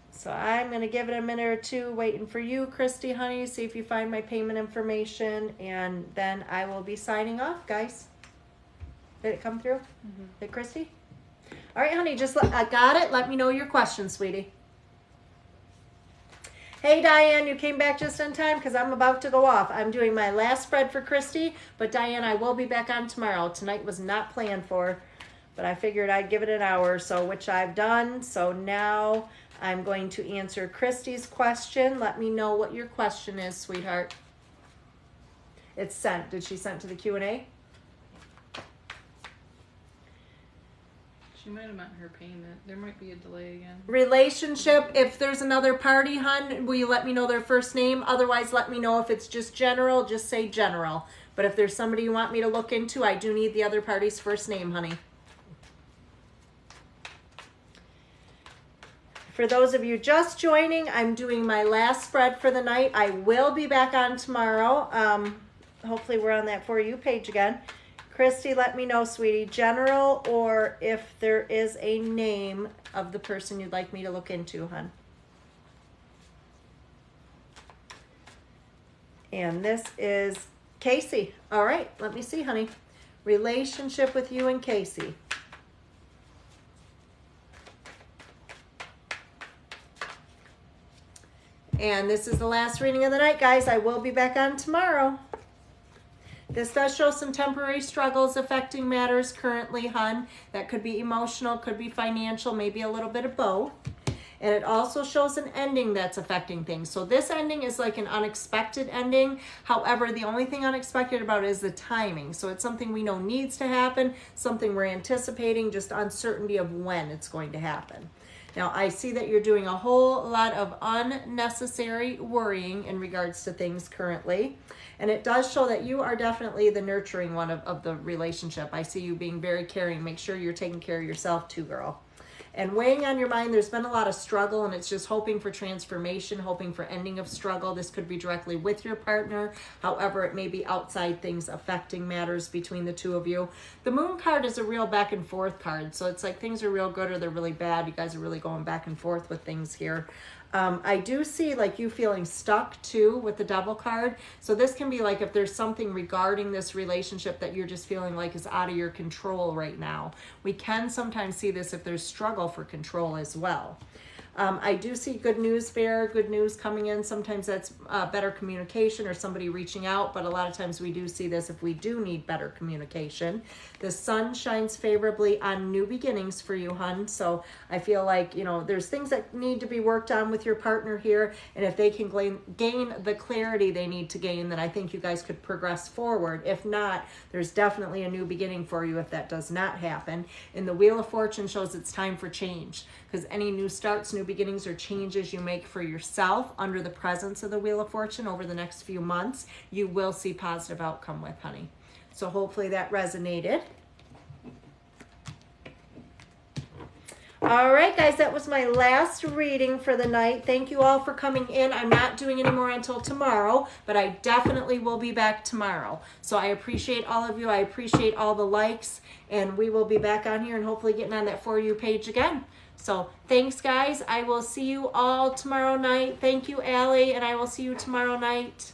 So I'm going to give it a minute or two, waiting for you, Christy, honey. See if you find my payment information, and then I will be signing off, guys. Did it come through? Mm-hmm. Did Christy? All right, honey, I got it. Let me know your question, sweetie. Hey, Diane, you came back just in time because I'm about to go off. I'm doing my last spread for Christy, but Diane, I will be back on tomorrow. Tonight was not planned for, but I figured I'd give it an hour or so, which I've done. So now I'm going to answer Christy's question. Let me know what your question is, sweetheart. It's sent. Did she send to the Q&A? She might have meant her payment. There might be a delay again. Relationship, if there's another party, hon, will you let me know their first name? Otherwise, let me know if it's just general. Just say general. But if there's somebody you want me to look into, I do need the other party's first name, honey. For those of you just joining, I'm doing my last spread for the night. I will be back on tomorrow. Hopefully we're on that For You page again. Christy, let me know, sweetie, general or if there is a name of the person you'd like me to look into, hon. And this is Casey. All right, let me see, honey. Relationship with you and Casey. And this is the last reading of the night, guys. I will be back on tomorrow. This does show some temporary struggles affecting matters currently, hun. That could be emotional, could be financial, maybe a little bit of both. And it also shows an ending that's affecting things. So this ending is like an unexpected ending. However, the only thing unexpected about it is the timing. So it's something we know needs to happen, something we're anticipating, just uncertainty of when it's going to happen. Now, I see that you're doing a whole lot of unnecessary worrying in regards to things currently. And it does show that you are definitely the nurturing one of the relationship. I see you being very caring. Make sure you're taking care of yourself too, girl. And weighing on your mind, there's been a lot of struggle, and it's just hoping for transformation, hoping for ending of struggle. This could be directly with your partner. However, it may be outside things affecting matters between the two of you. The Moon card is a real back and forth card. So it's like things are real good or they're really bad. You guys are really going back and forth with things here. I do see like you feeling stuck too with the Devil card. So this can be like if there's something regarding this relationship that you're just feeling like is out of your control right now. We can sometimes see this if there's struggle for control as well. I do see good news fair, good news coming in. Sometimes that's better communication or somebody reaching out, but a lot of times we do see this if we do need better communication. The sun shines favorably on new beginnings for you, hun. So I feel like, you know, there's things that need to be worked on with your partner here. And if they can gain the clarity they need to gain, then I think you guys could progress forward. If not, there's definitely a new beginning for you if that does not happen. And the Wheel of Fortune shows it's time for change, because any new starts, new beginnings, or changes you make for yourself under the presence of the Wheel of Fortune over the next few months, you will see positive outcome with, honey. So hopefully that resonated. All right, guys, that was my last reading for the night. Thank you all for coming in. I'm not doing any more until tomorrow, but I definitely will be back tomorrow. So I appreciate all of you. I appreciate all the likes, and we will be back on here and hopefully getting on that For You page again. So thanks, guys. I will see you all tomorrow night. Thank you, Allie, and I will see you tomorrow night.